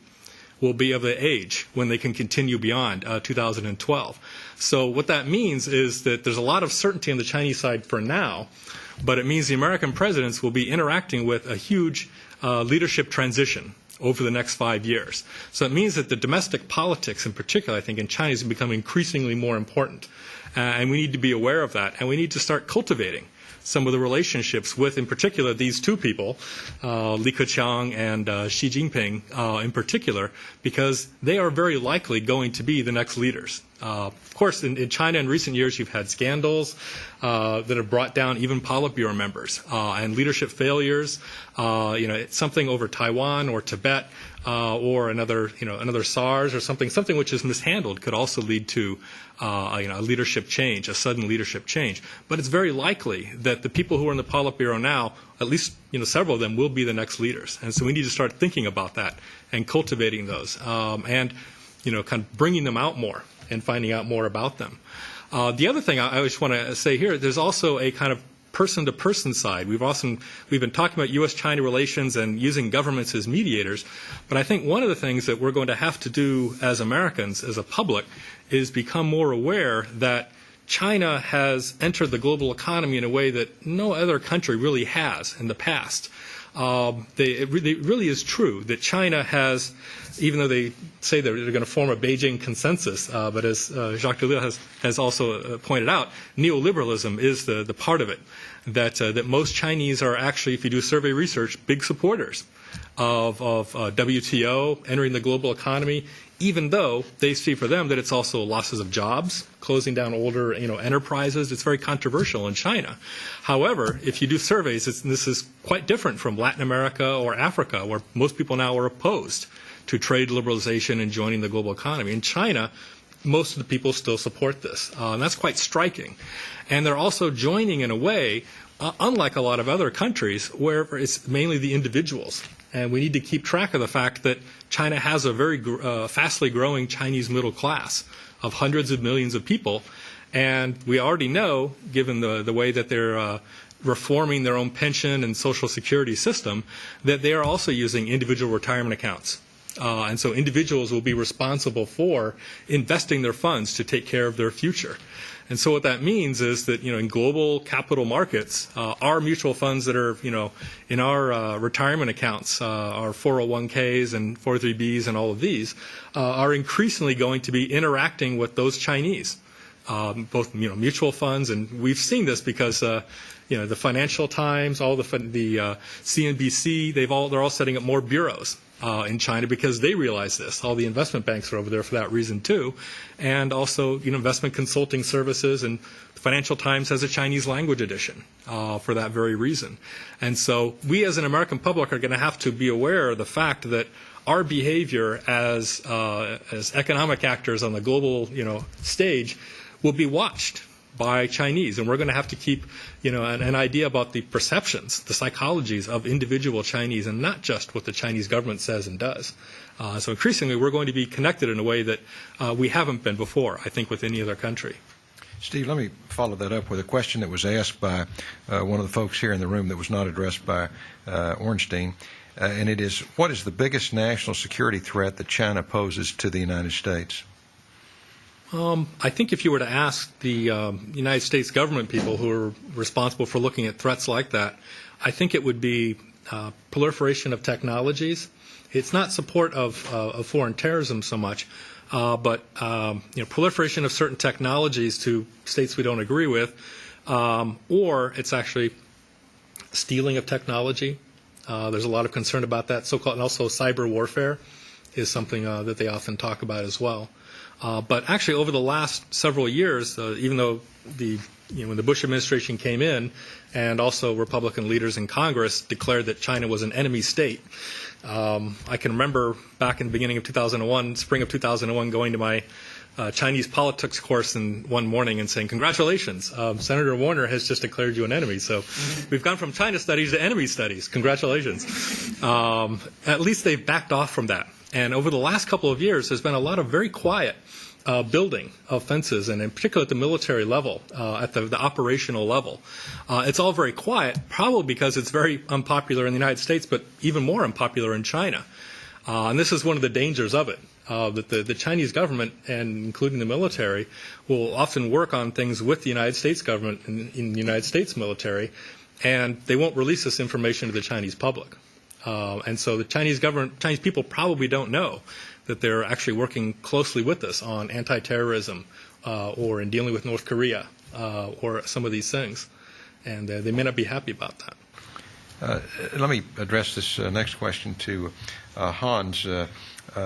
will be of the age when they can continue beyond 2012. So what that means is that there's a lot of certainty on the Chinese side for now, but it means the American presidents will be interacting with a huge leadership transition over the next 5 years. So it means that the domestic politics in particular, I think, in China is becoming increasingly more important. And we need to be aware of that, and we need to start cultivating some of the relationships with, in particular, these two people, Li Keqiang and Xi Jinping in particular, because they are very likely going to be the next leaders. Of course, in China in recent years, you've had scandals that have brought down even Politburo members and leadership failures. Something over Taiwan or Tibet or another SARS or something which is mishandled could also lead to a leadership change, a sudden leadership change. But it's very likely that the people who are in the Politburo now, at least several of them, will be the next leaders. And so we need to start thinking about that and cultivating those and kind of bringing them out more and finding out more about them. The other thing I just want to say here, there's also a kind of person-to-person side. We've been talking about U.S.-China relations and using governments as mediators, but I think one of the things that we're going to have to do as Americans, as a public, is become more aware that China has entered the global economy in a way that no other country really has in the past. It really is true that China has, even though they say they're going to form a Beijing Consensus, but as Jacques Delisle has also pointed out, neoliberalism is the part of it. That most Chinese are actually, if you do survey research, big supporters of WTO, entering the global economy, even though they see for them that it's also losses of jobs, closing down older enterprises. It's very controversial in China. However, if you do surveys, this is quite different from Latin America or Africa, where most people now are opposed to trade liberalization and joining the global economy. In China, most of the people still support this. And that's quite striking. And they're also joining in a way, unlike a lot of other countries, where it's mainly the individuals. And we need to keep track of the fact that China has a very fastly growing Chinese middle class of hundreds of millions of people. And we already know, given the way that they're reforming their own pension and social security system, that they are also using individual retirement accounts. And so individuals will be responsible for investing their funds to take care of their future. And so what that means is that, in global capital markets, our mutual funds that are, in our retirement accounts, our 401ks and 403bs and all of these, are increasingly going to be interacting with those Chinese, both, mutual funds. And we've seen this because, the Financial Times, all the CNBC, they're all setting up more bureaus in China because they realize this. All the investment banks are over there for that reason too, and also investment consulting services. And the Financial Times has a Chinese language edition for that very reason. And so we, as an American public, are going to have to be aware of the fact that our behavior as economic actors on the global stage will be watched by Chinese, and we're going to have to keep an idea about the perceptions, the psychologies of individual Chinese, and not just what the Chinese government says and does. So increasingly, we're going to be connected in a way that we haven't been before, I think, with any other country. Steve, let me follow that up with a question that was asked by one of the folks here in the room that was not addressed by Ornstein, and it is, what is the biggest national security threat that China poses to the United States? I think if you were to ask the United States government people who are responsible for looking at threats like that, I think it would be proliferation of technologies. It's not support of foreign terrorism so much, but proliferation of certain technologies to states we don't agree with, or it's actually stealing of technology. There's a lot of concern about that. So-called, and also cyber warfare is something that they often talk about as well. But actually, over the last several years, even though when the Bush administration came in, and also Republican leaders in Congress declared that China was an enemy state, I can remember back in the beginning of 2001, spring of 2001, going to my Chinese politics course one morning and saying, "Congratulations, Senator Warner has just declared you an enemy." So we've gone from China studies to enemy studies. Congratulations. At least they've backed off from that. And over the last couple of years, there's been a lot of very quiet building of fences, and in particular at the military level, at the operational level. It's all very quiet, probably because it's very unpopular in the United States, but even more unpopular in China. And this is one of the dangers of it, that the Chinese government, and including the military, will often work on things with the United States government and in the United States military, and they won't release this information to the Chinese public. And so the Chinese people probably don't know that they're actually working closely with us on anti-terrorism or in dealing with North Korea or some of these things. and they may not be happy about that. Let me address this next question to Hans.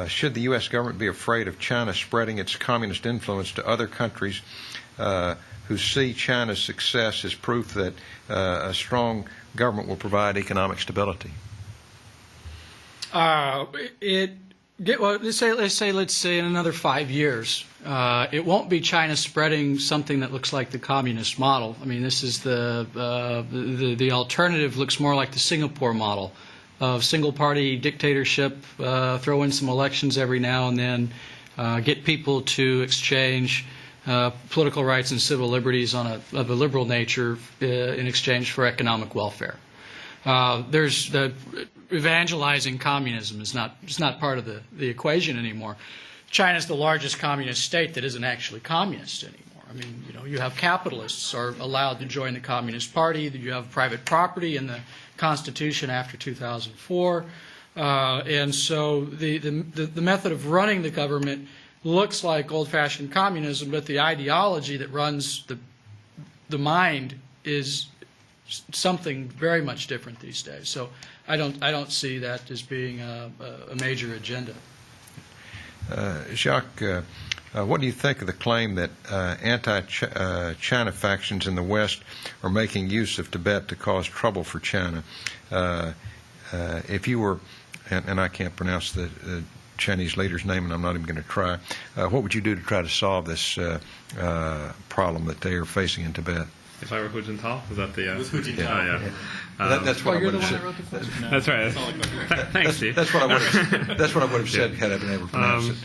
Should the U.S. government be afraid of China spreading its communist influence to other countries who see China's success as proof that a strong government will provide economic stability? Let's say in another 5 years, it won't be China spreading something that looks like the communist model. I mean, this is the alternative looks more like the Singapore model of single-party dictatorship, throw in some elections every now and then, get people to exchange political rights and civil liberties of a liberal nature in exchange for economic welfare. There's the evangelizing communism is not part of the equation anymore. China's the largest communist state that isn't actually communist anymore. I mean, you have capitalists are allowed to join the Communist Party. You have private property in the Constitution after 2004, and so the method of running the government looks like old-fashioned communism, but the ideology that runs the mind is something very much different these days. So I don't see that as being a major agenda. Jacques, what do you think of the claim that anti-China factions in the West are making use of Tibet to cause trouble for China? If you were, and I can't pronounce the Chinese leader's name, and I'm not even going to try, what would you do to try to solve this problem that they are facing in Tibet? If I were Hu Jintao, is that the? It was Hu Jintao. Oh, yeah. That's what I you're would the have one said. that wrote the question? That's right. Thanks, Steve. That's what I would have. That's what I would have said had I been able to pronounce it.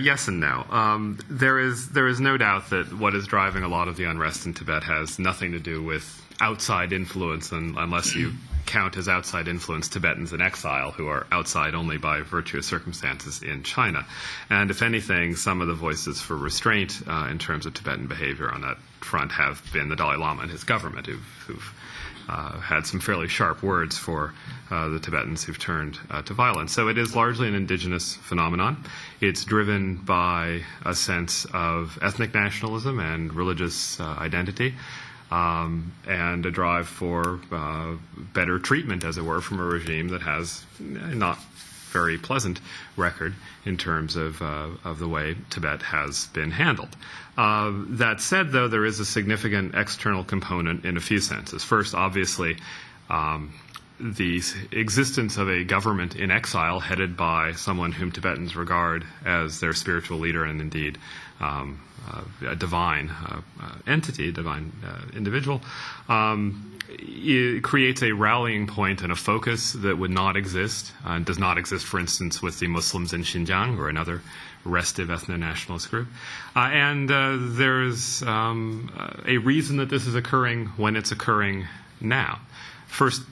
Yes and no. There is no doubt that what is driving a lot of the unrest in Tibet has nothing to do with outside influence, unless you count as outside influence Tibetans in exile who are outside only by virtue of circumstances in China. And if anything, some of the voices for restraint in terms of Tibetan behavior on that front have been the Dalai Lama and his government, who've had some fairly sharp words for the Tibetans who've turned to violence. So it is largely an indigenous phenomenon. It's driven by a sense of ethnic nationalism and religious identity, and a drive for better treatment, as it were, from a regime that has not very pleasant record in terms of the way Tibet has been handled. That said, though, there is a significant external component in a few senses. First, obviously, the existence of a government in exile headed by someone whom Tibetans regard as their spiritual leader and indeed a divine entity, a divine individual, it creates a rallying point and a focus that would not exist, does not exist, for instance, with the Muslims in Xinjiang or another restive ethno-nationalist group. And there's a reason that this is occurring when it's occurring now.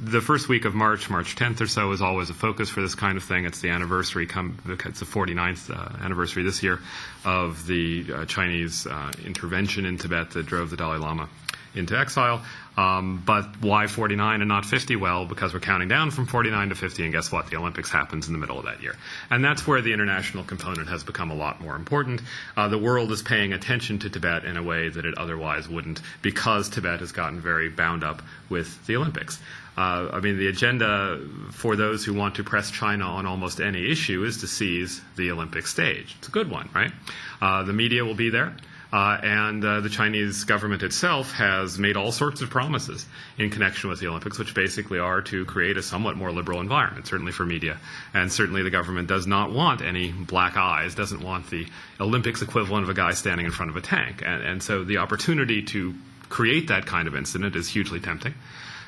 The first week of March 10th or so, is always a focus for this kind of thing. It's the anniversary, it's the 49th anniversary this year of the Chinese intervention in Tibet that drove the Dalai Lama into exile. But why 49 and not 50? Well, because we're counting down from 49 to 50, and guess what? The Olympics happens in the middle of that year. And that's where the international component has become a lot more important. The world is paying attention to Tibet in a way that it otherwise wouldn't, because Tibet has gotten very bound up with the Olympics. The agenda for those who want to press China on almost any issue is to seize the Olympic stage. It's a good one, right? The media will be there. And the Chinese government itself has made all sorts of promises in connection with the Olympics, which basically are to create a somewhat more liberal environment, certainly for media. And certainly the government does not want any black eyes, doesn't want the Olympics equivalent of a guy standing in front of a tank. And so the opportunity to create that kind of incident is hugely tempting.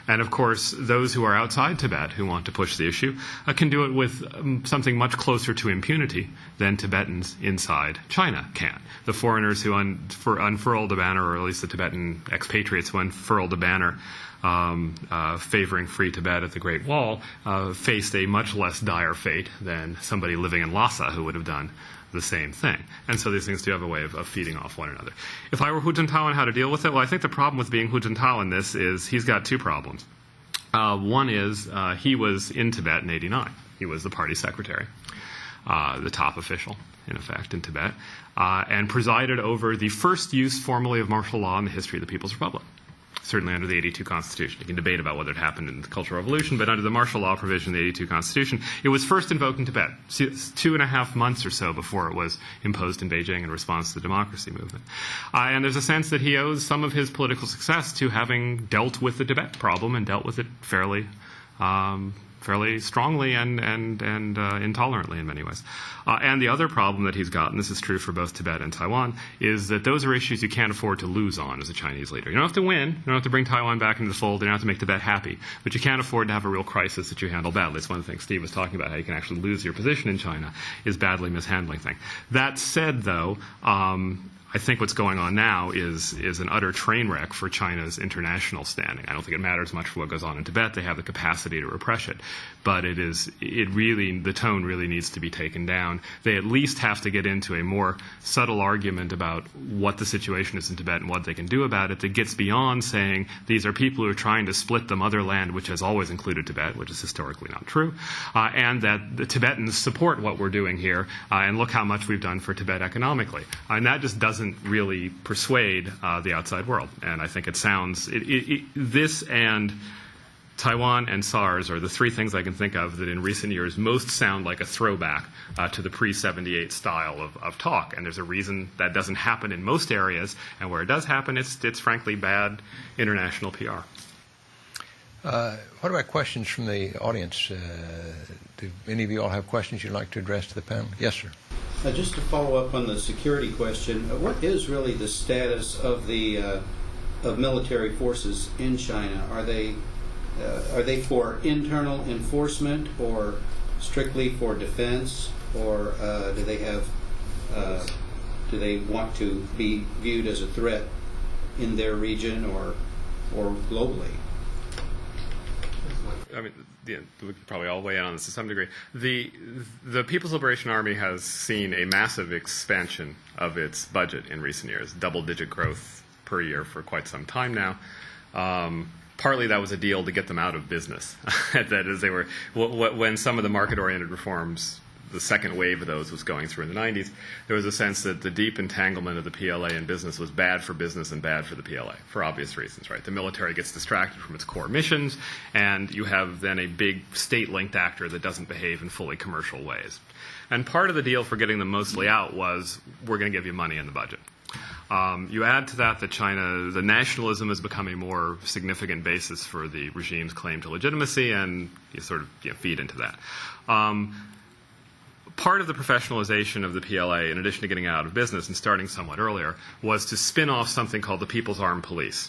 And, of course, those who are outside Tibet who want to push the issue can do it with something much closer to impunity than Tibetans inside China can. The foreigners who unfurled a banner, or at least the Tibetan expatriates who unfurled a banner favoring free Tibet at the Great Wall, faced a much less dire fate than somebody living in Lhasa who would have done the same thing. And so these things do have a way of feeding off one another. If I were Hu Jintao and how to deal with it, well, I think the problem with being Hu Jintao in this is he's got two problems. One is he was in Tibet in '89. He was the party secretary. the top official, in effect, in Tibet, and presided over the first use formally of martial law in the history of the People's Republic. Certainly under the 82 Constitution. You can debate about whether it happened in the Cultural Revolution, but under the martial law provision of the 82 Constitution, it was first invoked in Tibet 2.5 months or so before it was imposed in Beijing in response to the democracy movement. And there's a sense that he owes some of his political success to having dealt with the Tibet problem and dealt with it fairly strongly and intolerantly in many ways. And the other problem that he's got, and this is true for both Tibet and Taiwan, is that those are issues you can't afford to lose on as a Chinese leader. You don't have to win. You don't have to bring Taiwan back into the fold. You don't have to make Tibet happy. But you can't afford to have a real crisis that you handle badly. It's one of the things Steve was talking about, how you can actually lose your position in China, is badly mishandling things. That said, though, I think what's going on now is an utter train wreck for China's international standing. I don't think it matters much for what goes on in Tibet. They have the capacity to repress it. But the tone really needs to be taken down. They at least have to get into a more subtle argument about what the situation is in Tibet and what they can do about it that gets beyond saying these are people who are trying to split the motherland, which has always included Tibet, which is historically not true, and that the Tibetans support what we're doing here, and look how much we've done for Tibet economically. And that just doesn't really persuade the outside world. And I think it sounds, this and Taiwan and SARS are the three things I can think of that in recent years most sound like a throwback to the pre-78 style of talk. And there's a reason that doesn't happen in most areas, and where it does happen, it's frankly bad international PR. What about questions from the audience? Do any of you all have questions you'd like to address to the panel? Yes, sir. Just to follow up on the security question, what is really the status of the of military forces in China? Are they for internal enforcement or strictly for defense, or do they want to be viewed as a threat in their region or globally? I mean, we could probably all weigh in on this to some degree. The People's Liberation Army has seen a massive expansion of its budget in recent years, double-digit growth per year for quite some time now. Partly that was a deal to get them out of business. That is, when some of the market-oriented reforms, the second wave of those was going through in the 90s, there was a sense that the deep entanglement of the PLA in business was bad for business and bad for the PLA, for obvious reasons, right? The military gets distracted from its core missions, and you have then a big state-linked actor that doesn't behave in fully commercial ways. And part of the deal for getting them mostly out was, we're going to give you money in the budget. You add to that China, the nationalism has become a more significant basis for the regime's claim to legitimacy, and you sort of feed into that. Part of the professionalization of the PLA, in addition to getting out of business and starting somewhat earlier, was to spin off something called the People's Armed Police,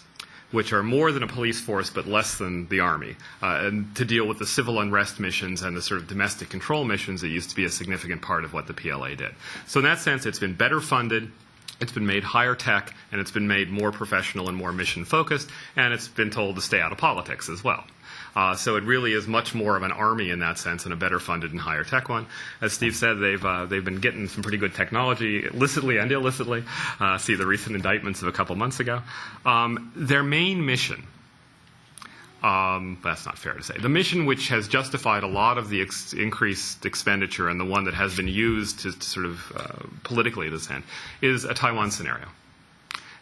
which are more than a police force but less than the army, and to deal with the civil unrest missions and the sort of domestic control missions that used to be a significant part of what the PLA did. So in that sense, it's been better funded, it's been made higher tech, and it's been made more professional and more mission-focused, and it's been told to stay out of politics as well. So it really is much more of an army in that sense, and a better funded and higher tech one. As Steve said, they've been getting some pretty good technology, illicitly and illicitly. See the recent indictments of a couple months ago. Their main mission, that's not fair to say, the mission which has justified a lot of the increased expenditure and the one that has been used to sort of politically this end, is a Taiwan scenario.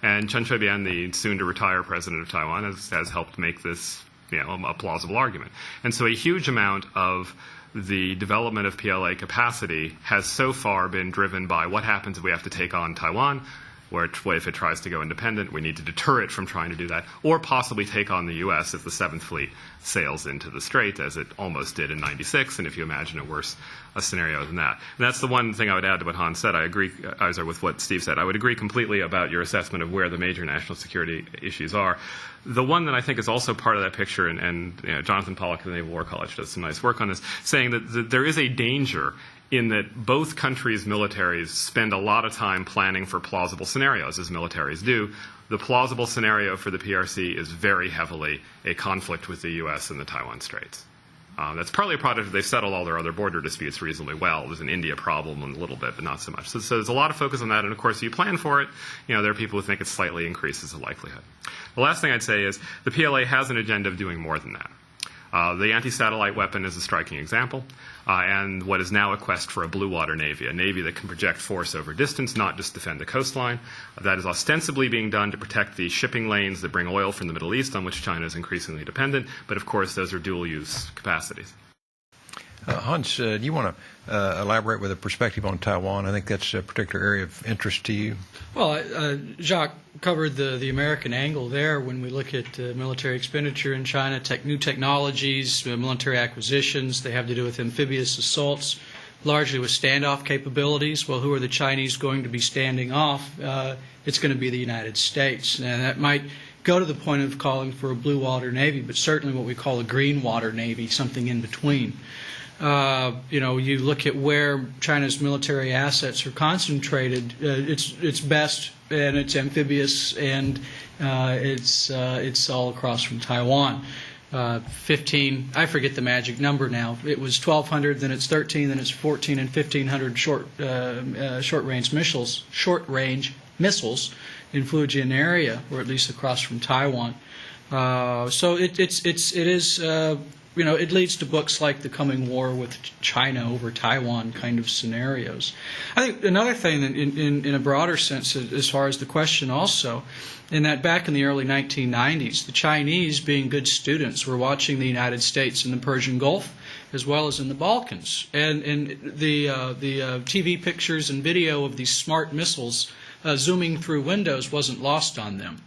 And Chen Shui-bian, the soon-to-retire president of Taiwan, has helped make this a plausible argument. And so a huge amount of the development of PLA capacity has so far been driven by what happens if we have to take on Taiwan, where if it tries to go independent, we need to deter it from trying to do that, or possibly take on the U.S. if the Seventh Fleet sails into the Strait, as it almost did in '96, and if you imagine a scenario than that. And that's the one thing I would add to what Hon said. I agree with what Steve said. I would agree completely about your assessment of where the major national security issues are. The one that I think is also part of that picture, and Jonathan Pollock of the Naval War College does some nice work on this, saying that there is a danger in that both countries' militaries spend a lot of time planning for plausible scenarios, as militaries do. The plausible scenario for the PRC is very heavily a conflict with the U.S. and the Taiwan Straits. That's partly a product of they've settled all their other border disputes reasonably well. There's an India problem a little bit, but not so much. So there's a lot of focus on that, and of course, you plan for it. There are people who think it slightly increases the likelihood. The last thing I'd say is the PLA has an agenda of doing more than that. The anti-satellite weapon is a striking example, and what is now a quest for a blue water navy, a navy that can project force over distance, not just defend the coastline. That is ostensibly being done to protect the shipping lanes that bring oil from the Middle East, on which China is increasingly dependent, but of course those are dual-use capacities. Hans, do you want to elaborate with a perspective on Taiwan? I think that's a particular area of interest to you. Well, Jacques covered the American angle there when we look at military expenditure in China, new technologies, military acquisitions. They have to do with amphibious assaults, largely with standoff capabilities. Well, who are the Chinese going to be standing off? It's going to be the United States. And that might go to the point of calling for a blue water navy, but certainly what we call a green water navy, something in between. You look at where China's military assets are concentrated. It's best and it's amphibious, and it's all across from Taiwan. 15, I forget the magic number now. It was 1,200, then it's 13, then it's 14 and 1,500 short-range missiles in Fujian area, or at least across from Taiwan. So it is. It leads to books like The Coming War with China over Taiwan kind of scenarios. I think another thing in a broader sense, as far as the question also, in that back in the early 1990s, the Chinese, being good students, were watching the United States in the Persian Gulf as well as in the Balkans. And the TV pictures and video of these smart missiles zooming through windows wasn't lost on them.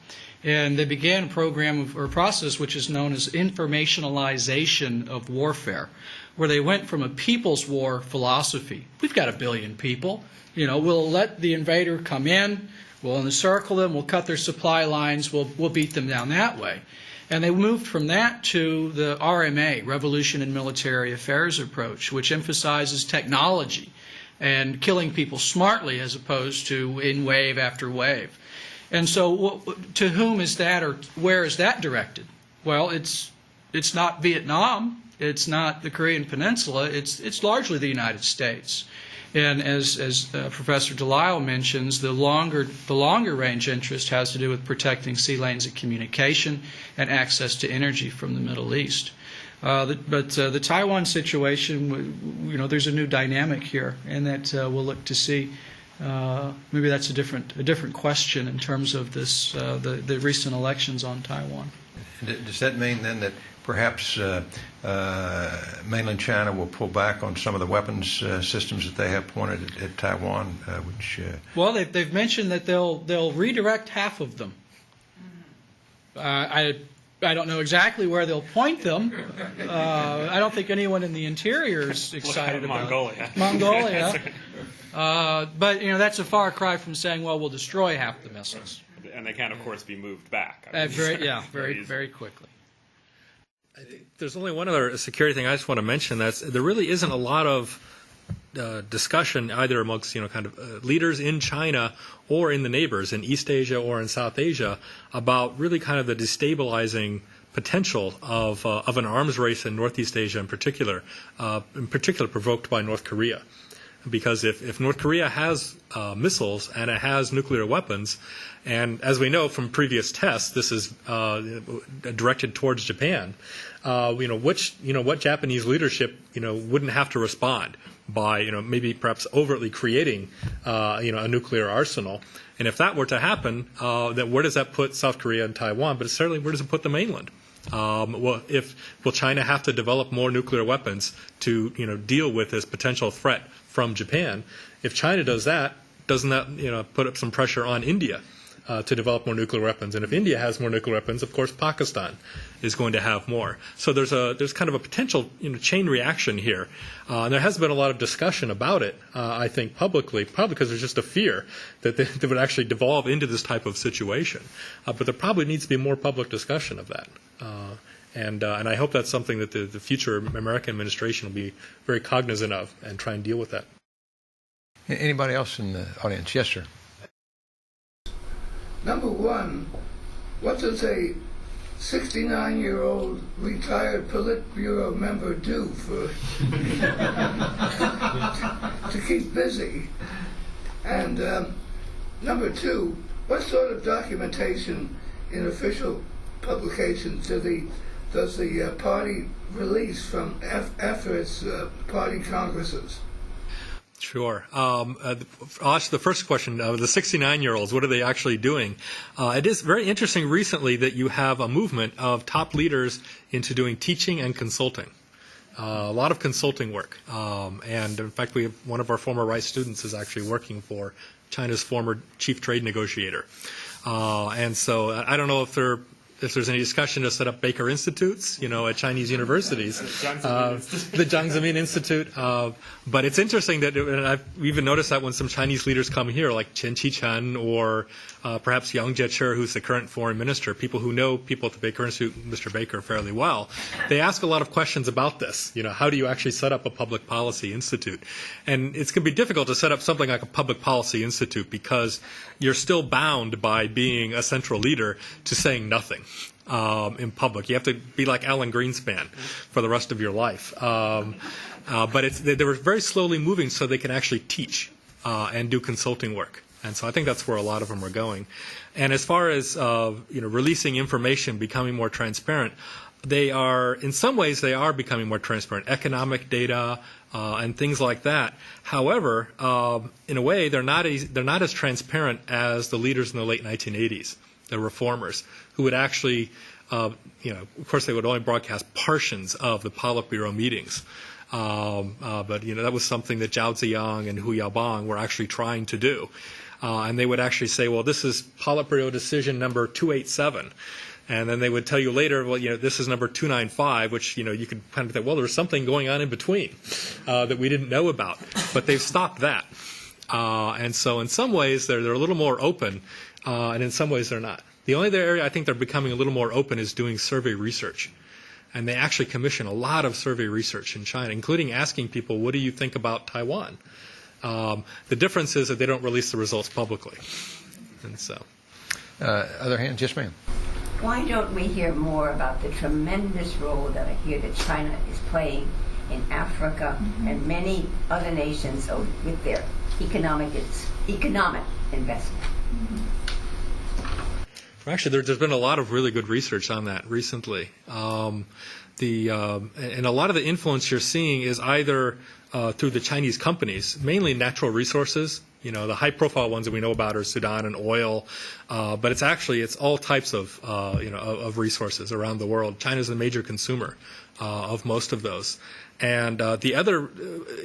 And they began a program or process which is known as informationalization of warfare, where they went from a people's war philosophy. We've got 1 billion people. We'll let the invader come in, we'll encircle them, we'll cut their supply lines, we'll beat them down that way. And they moved from that to the RMA, Revolution in Military Affairs approach, which emphasizes technology and killing people smartly as opposed to in wave after wave. And so to whom is that, or where is that directed? Well, it's not Vietnam, it's not the Korean Peninsula, it's largely the United States. And as Professor Delisle mentions, the longer range interest has to do with protecting sea lanes of communication and access to energy from the Middle East. But the Taiwan situation, there's a new dynamic here, and that we'll look to see. Maybe that's a different question in terms of this the recent elections on Taiwan. Does that mean then that perhaps mainland China will pull back on some of the weapons systems that they have pointed at Taiwan? Well, they've mentioned that they'll redirect half of them. I don't know exactly where they'll point them. I don't think anyone in the interior is excited about Mongolia. But that's a far cry from saying, well, we'll destroy half the missiles. And they can, of course, be moved back. Very quickly. I think there's only one other security thing I just want to mention. There really isn't a lot of discussion either amongst leaders in China or in the neighbors in East Asia or in South Asia about really kind of the destabilizing potential of an arms race in Northeast Asia in particular provoked by North Korea. Because if North Korea has missiles and it has nuclear weapons, and as we know from previous tests, this is directed towards Japan. What Japanese leadership wouldn't have to respond by maybe perhaps overtly creating a nuclear arsenal. And if that were to happen, then where does that put South Korea and Taiwan? But certainly, where does it put the mainland? Will China have to develop more nuclear weapons to deal with this potential threat from Japan? If China does that, doesn't that put up some pressure on India to develop more nuclear weapons? And if India has more nuclear weapons, of course Pakistan is going to have more. So there's kind of a potential chain reaction here. And there has been a lot of discussion about it, I think publicly, probably because there's just a fear that they would actually devolve into this type of situation. But there probably needs to be more public discussion of that. And I hope that's something that the future American administration will be very cognizant of and try and deal with that. Anybody else in the audience? Yes, sir. Number one, what does a 69-year-old retired Politburo member do to keep busy? And number two, what sort of documentation in official publications do the does the party release from after its party congresses? Sure. I'll ask the first question. The 69-year-olds, what are they actually doing? It is very interesting recently that you have a movement of top leaders into doing teaching and consulting. A lot of consulting work. And in fact, we have one of our former Rice students is actually working for China's former chief trade negotiator. And so I don't know if there's any discussion to set up Baker Institutes, at Chinese universities, the Jiang Zemin Institute. But it's interesting that, and I've even noticed that when some Chinese leaders come here, like Chen Qichen or perhaps Yang Jiechi, who's the current foreign minister, people who know people at the Baker Institute, Mr. Baker, fairly well, they ask a lot of questions about this. How do you actually set up a public policy institute? And it's going to be difficult to set up something like a public policy institute because you're still bound by being a central leader to saying nothing in public. You have to be like Alan Greenspan for the rest of your life. But they were very slowly moving so they can actually teach and do consulting work. And so I think that's where a lot of them are going. And as far as releasing information, becoming more transparent, they are, in some ways, they are becoming more transparent. Economic data and things like that. However, in a way, they're not as transparent as the leaders in the late 1980s, the reformers, who would actually, of course, they would only broadcast portions of the Politburo meetings. But that was something that Zhao Ziyang and Hu Yaobang were actually trying to do. And they would actually say, well, this is Politburo decision number 287. And then they would tell you later, well, this is number 295, which, you could kind of think, well, there's something going on in between that we didn't know about. But they've stopped that. And so in some ways, they're a little more open, and in some ways they're not. The only other area I think they're becoming a little more open is doing survey research. And they actually commission a lot of survey research in China, including asking people, what do you think about Taiwan? The difference is that they don't release the results publicly. And so. Other hands? Yes, ma'am. Why don't we hear more about the tremendous role that I hear that China is playing in Africa and many other nations with their economic investment? Actually, there's been a lot of really good research on that recently. And a lot of the influence you're seeing is either through the Chinese companies, mainly natural resources. The high-profile ones that we know about are Sudan and oil, but it's all types of resources around the world. China's a major consumer of most of those. And the other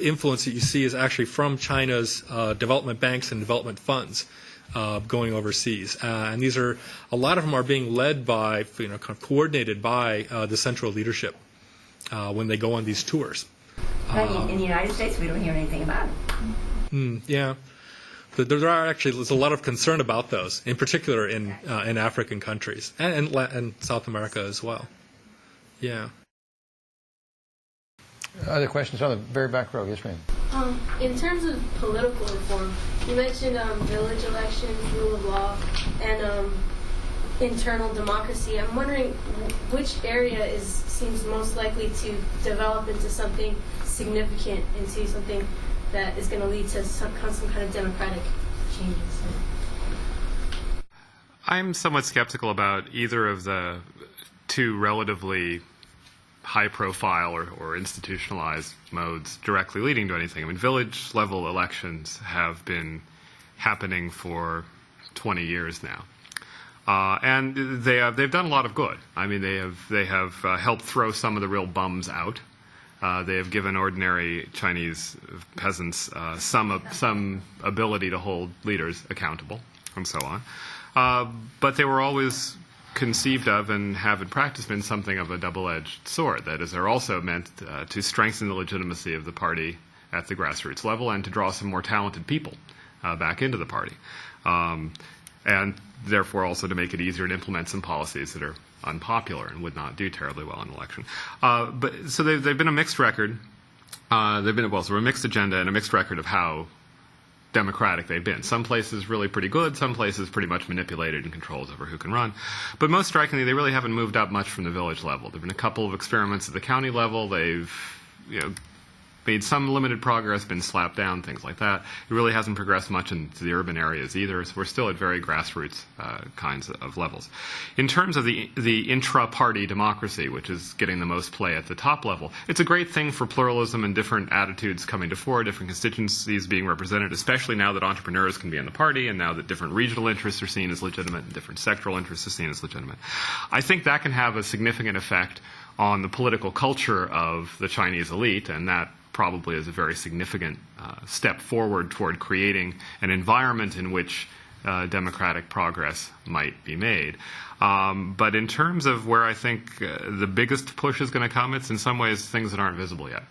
influence that you see is actually from China's development banks and development funds. Going overseas, and a lot of them are being led by, kind of coordinated by the central leadership when they go on these tours. In the United States, we don't hear anything about it. Yeah, there's a lot of concern about those, in particular in African countries and South America as well. Yeah. Other questions on the very back row? Yes, ma'am. In terms of political reform, you mentioned village elections, rule of law, and internal democracy. I'm wondering which area seems most likely to develop into something significant, into something that is going to lead to some kind of democratic changes. I'm somewhat skeptical about either of the two relatively high-profile or institutionalized modes directly leading to anything. I mean, village-level elections have been happening for 20 years now, and they've done a lot of good. I mean, they have helped throw some of the real bums out. They have given ordinary Chinese peasants some ability to hold leaders accountable, and so on. But they were always conceived of and have in practice been something of a double-edged sword. That is, they're also meant to strengthen the legitimacy of the party at the grassroots level and to draw some more talented people back into the party. And therefore also to make it easier to implement some policies that are unpopular and would not do terribly well in an election. So they've been a mixed record. So a mixed agenda and a mixed record of how democratic they've been. Some places really pretty good, some places pretty much manipulated and controls over who can run. But most strikingly, they really haven't moved up much from the village level. There have been a couple of experiments at the county level. They've made some limited progress, been slapped down, things like that. It really hasn't progressed much into the urban areas either, so we're still at very grassroots kinds of levels. In terms of the intra-party democracy, which is getting the most play at the top level, it's a great thing for pluralism and different attitudes coming to fore, different constituencies being represented, especially now that entrepreneurs can be in the party and now that different regional interests are seen as legitimate and different sectoral interests are seen as legitimate. I think that can have a significant effect on the political culture of the Chinese elite, and that probably is a very significant step forward toward creating an environment in which democratic progress might be made. But in terms of where I think the biggest push is going to come, it's in some ways things that aren't visible yet.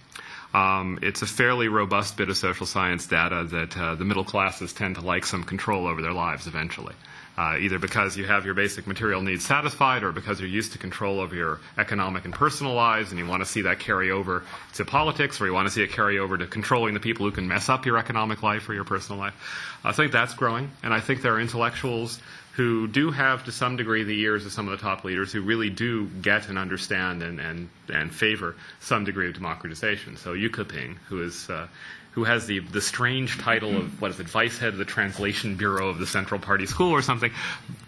It's a fairly robust bit of social science data that the middle classes tend to like some control over their lives eventually. Either because you have your basic material needs satisfied or because you're used to control over your economic and personal lives and you want to see that carry over to politics, or you want to see it carry over to controlling the people who can mess up your economic life or your personal life. I think that's growing, and I think there are intellectuals who do have to some degree the ears of some of the top leaders who really do get and understand and favor some degree of democratization. So Yu Keping, who has the strange title of, what is it, Vice Head of the Translation Bureau of the Central Party School or something,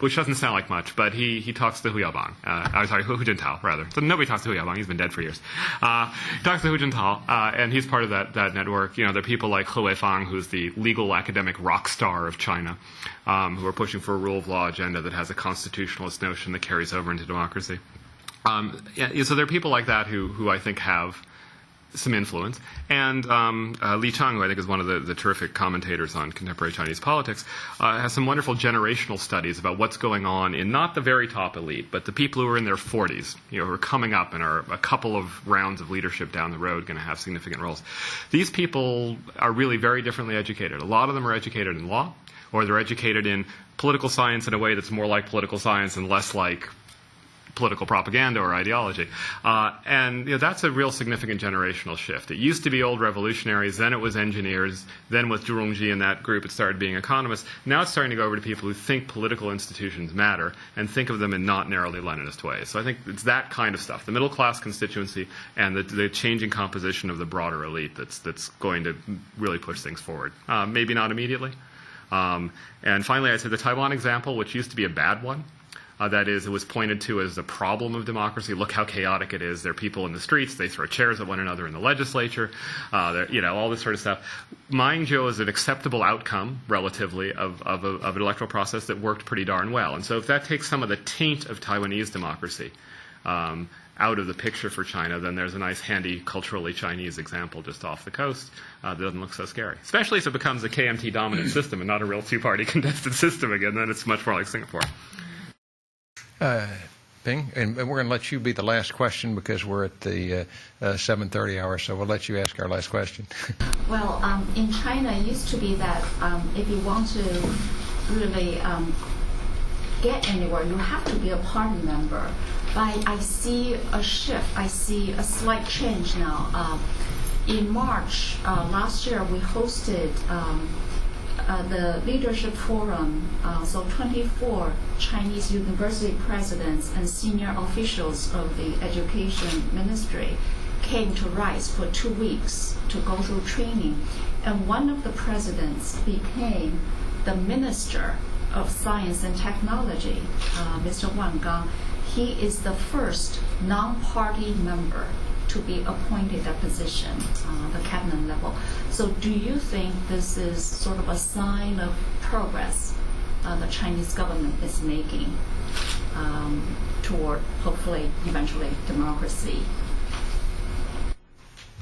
which doesn't sound like much, but he talks to Hu Jintao, rather. So nobody talks to Hu Yaobang. He's been dead for years. He talks to Hu Jintao, and he's part of that network. You know, there are people like He Weifang, who's the legal academic rock star of China, who are pushing for a rule of law agenda that has a constitutionalist notion that carries over into democracy. So there are people like that who I think have some influence. And Li Chang, who I think is one of the terrific commentators on contemporary Chinese politics, has some wonderful generational studies about what's going on in not the very top elite, but the people who are in their 40s, who are coming up and are a couple of rounds of leadership down the road going to have significant roles. These people are really very differently educated. A lot of them are educated in law, or they're educated in political science in a way that's more like political science and less like political propaganda or ideology. And that's a real significant generational shift. It used to be old revolutionaries, then it was engineers, then with Zhu Rongji and that group it started being economists. Now it's starting to go over to people who think political institutions matter and think of them in not narrowly Leninist ways. So I think it's that kind of stuff, the middle class constituency and the changing composition of the broader elite that's going to really push things forward. Maybe not immediately. And finally, I'd say the Taiwan example, which used to be a bad one, that is, it was pointed to as a problem of democracy. Look how chaotic it is. There are people in the streets. They throw chairs at one another in the legislature. All this sort of stuff. Mind you, is an acceptable outcome, relatively, of an electoral process that worked pretty darn well. And so if that takes some of the taint of Taiwanese democracy out of the picture for China, then there's a nice, handy, culturally Chinese example just off the coast that doesn't look so scary. Especially if it becomes a KMT-dominant system and not a real two-party contested system again, then it's much more like Singapore. Ping, and we're going to let you be the last question because we're at the 7:30 hour, so we'll let you ask our last question. Well, in China, it used to be that if you want to really get anywhere, you have to be a party member. But I see a shift. I see a slight change now. In March last year, we hosted the Leadership Forum, so 24 Chinese university presidents and senior officials of the Education Ministry came to RISE for 2 weeks to go through training. And one of the presidents became the Minister of Science and Technology, Mr. Wang Gang. He is the first non-party member to be appointed that position, the cabinet level. So do you think this is sort of a sign of progress the Chinese government is making toward, hopefully, eventually, democracy?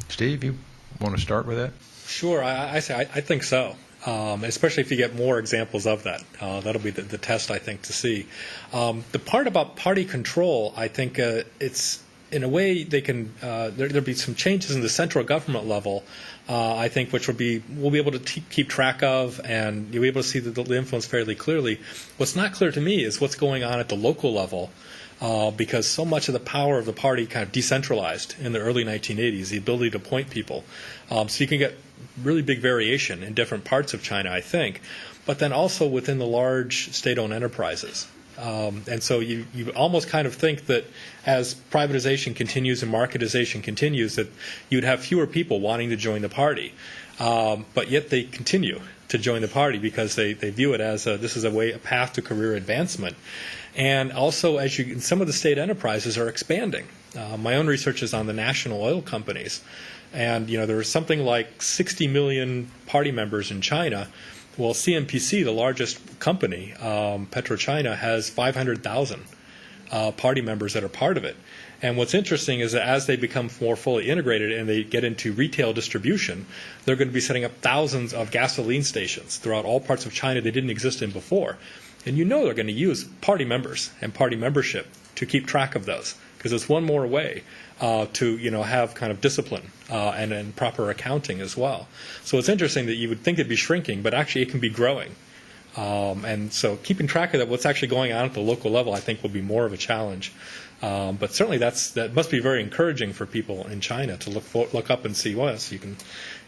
Steve, you want to start with that? Sure, I think so. Especially if you get more examples of that. That'll be the test, I think, to see. The part about party control, I think it's, in a way, they can. There'll be some changes in the central government level, I think, which we'll be able to keep track of, and you'll be able to see the influence fairly clearly. What's not clear to me is what's going on at the local level, because so much of the power of the party kind of decentralized in the early 1980s, the ability to appoint people. So you can get really big variation in different parts of China, I think, but then also within the large state-owned enterprises. And so you almost kind of think that as privatization continues and marketization continues, that you'd have fewer people wanting to join the party. But yet they continue to join the party because they view it as this is a path to career advancement. And also, some of the state enterprises are expanding. My own research is on the national oil companies. And, there is something like 60 million party members in China. Well, CNPC, the largest company, PetroChina, has 500,000 party members that are part of it. And what's interesting is that as they become more fully integrated and they get into retail distribution, they're going to be setting up thousands of gasoline stations throughout all parts of China they didn't exist in before. And they're going to use party members and party membership to keep track of those, because it's one more way to have kind of discipline and proper accounting as well. So it's interesting that you would think it'd be shrinking, but actually it can be growing. And so keeping track of that, what's actually going on at the local level, I think will be more of a challenge. But certainly that must be very encouraging for people in China to look up and see, well, so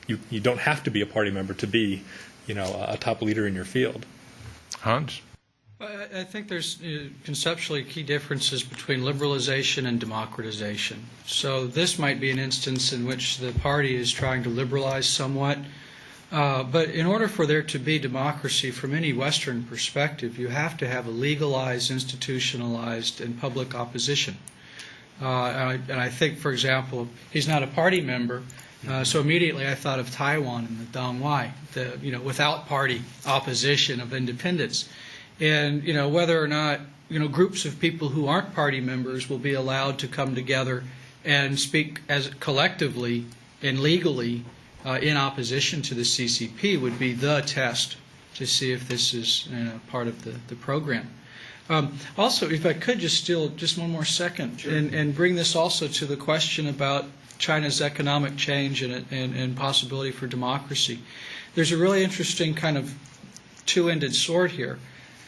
you don't have to be a party member to be a top leader in your field. Hans? I think there's conceptually key differences between liberalization and democratization. So this might be an instance in which the party is trying to liberalize somewhat. But in order for there to be democracy from any Western perspective, you have to have a legalized, institutionalized, and public opposition. And I think, for example, he's not a party member, so immediately I thought of Taiwan and the Dongwai, without party opposition of independence. And whether or not groups of people who aren't party members will be allowed to come together and speak as collectively and legally in opposition to the CCP would be the test to see if this is part of the program. Also, if I could just steal just one more second, sure, and bring this also to the question about China's economic change and possibility for democracy. There's a really interesting kind of two-ended sword here.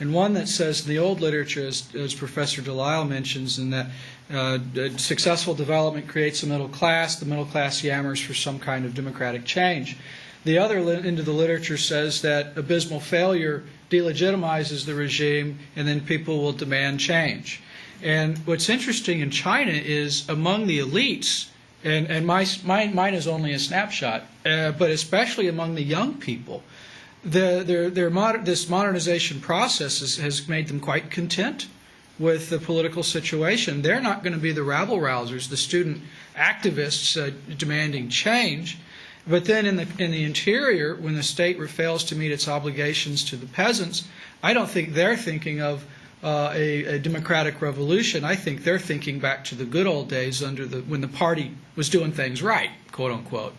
And one that says in the old literature, as Professor Delisle mentions, in that successful development creates a middle class, the middle class yammers for some kind of democratic change. The other end of the literature says that abysmal failure delegitimizes the regime and then people will demand change. And what's interesting in China is among the elites, and mine is only a snapshot, but especially among the young people, this modernization process has made them quite content with the political situation. They're not going to be the rabble-rousers, the student activists demanding change. But then in the interior, when the state fails to meet its obligations to the peasants, I don't think they're thinking of a democratic revolution. I think they're thinking back to the good old days when the party was doing things right, quote unquote.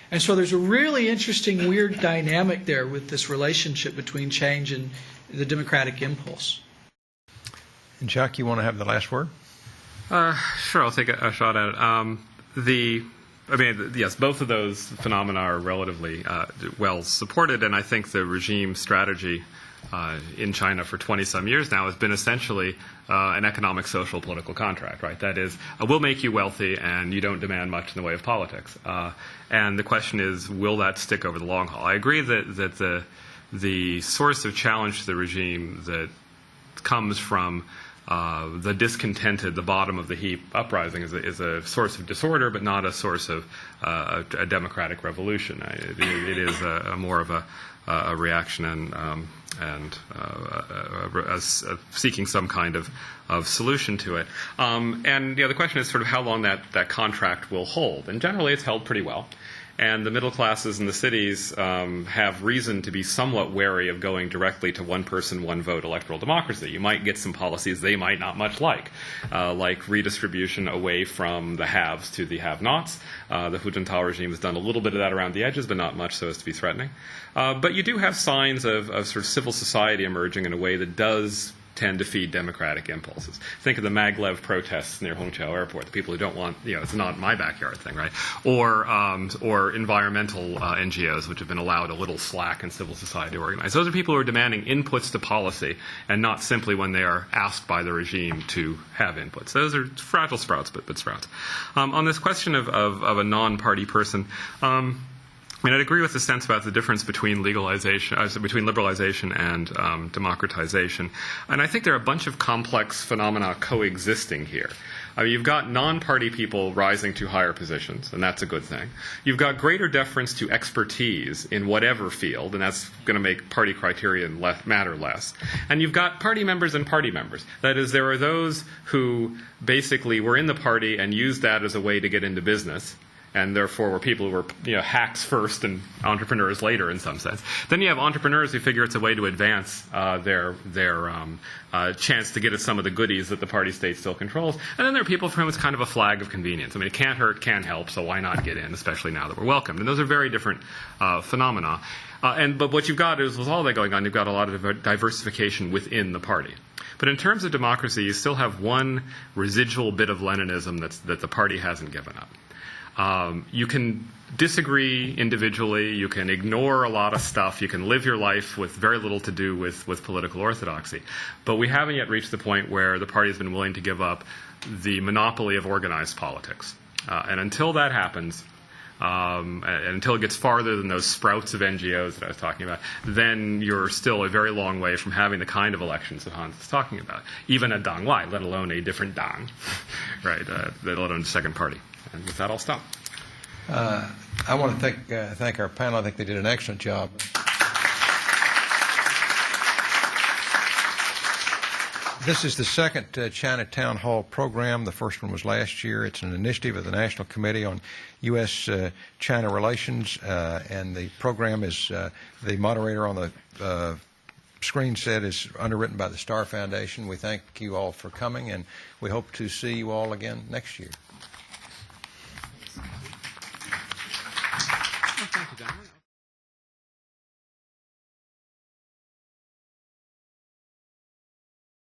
And so there's a really interesting, weird dynamic there with this relationship between change and the democratic impulse. And Jack, you want to have the last word? Sure, I'll take a shot at it. Yes, both of those phenomena are relatively well supported, and I think the regime strategy in China for 20-some years now has been essentially an economic, social, political contract, right? That is, we'll make you wealthy and you don't demand much in the way of politics. And the question is, will that stick over the long haul? I agree that the source of challenge to the regime that comes from the discontented, the bottom of the heap uprising is a source of disorder, but not a source of a democratic revolution. It is more of a reaction and seeking some kind of solution to it. And the question is sort of how long that contract will hold. And generally it's held pretty well. And the middle classes in the cities have reason to be somewhat wary of going directly to one person, one vote electoral democracy. You might get some policies they might not much like redistribution away from the haves to the have-nots. The Hu Jintao regime has done a little bit of that around the edges, but not much so as to be threatening. But you do have signs of sort of civil society emerging in a way that does tend to feed democratic impulses. Think of the maglev protests near Hongqiao Airport, the people who don't want, it's not my backyard thing, right? Or environmental NGOs, which have been allowed a little slack in civil society to organize. Those are people who are demanding inputs to policy, and not simply when they are asked by the regime to have inputs. Those are fragile sprouts, but sprouts. On this question of a non-party person, I mean, I'd agree with the sense about the difference between between liberalization and democratization. And I think there are a bunch of complex phenomena coexisting here. I mean, you've got non-party people rising to higher positions, and that's a good thing. You've got greater deference to expertise in whatever field, and that's going to make party criterion matter less. And you've got party members and party members. That is, there are those who basically were in the party and used that as a way to get into business, and therefore were people who were hacks first and entrepreneurs later in some sense. Then you have entrepreneurs who figure it's a way to advance their chance to get at some of the goodies that the party state still controls. And then there are people for whom it's kind of a flag of convenience. I mean, it can't hurt, can't help, so why not get in, especially now that we're welcomed. And those are very different phenomena. But what you've got is, with all that going on, you've got a lot of diversification within the party. But in terms of democracy, you still have one residual bit of Leninism that the party hasn't given up. You can disagree individually, you can ignore a lot of stuff, you can live your life with very little to do with political orthodoxy. But we haven't yet reached the point where the party has been willing to give up the monopoly of organized politics. And until that happens, and until it gets farther than those sprouts of NGOs that I was talking about, then you're still a very long way from having the kind of elections that Hans is talking about. Even a Dang Wai, let alone a different Dang, right? Let alone a second party. And with that, I'll stop. I want to thank our panel. I think they did an excellent job. This is the second China Town Hall program. The first one was last year. It's an initiative of the National Committee on U.S.-China Relations, and the program is, the moderator on the screen said, is underwritten by the Star Foundation. We thank you all for coming, and we hope to see you all again next year.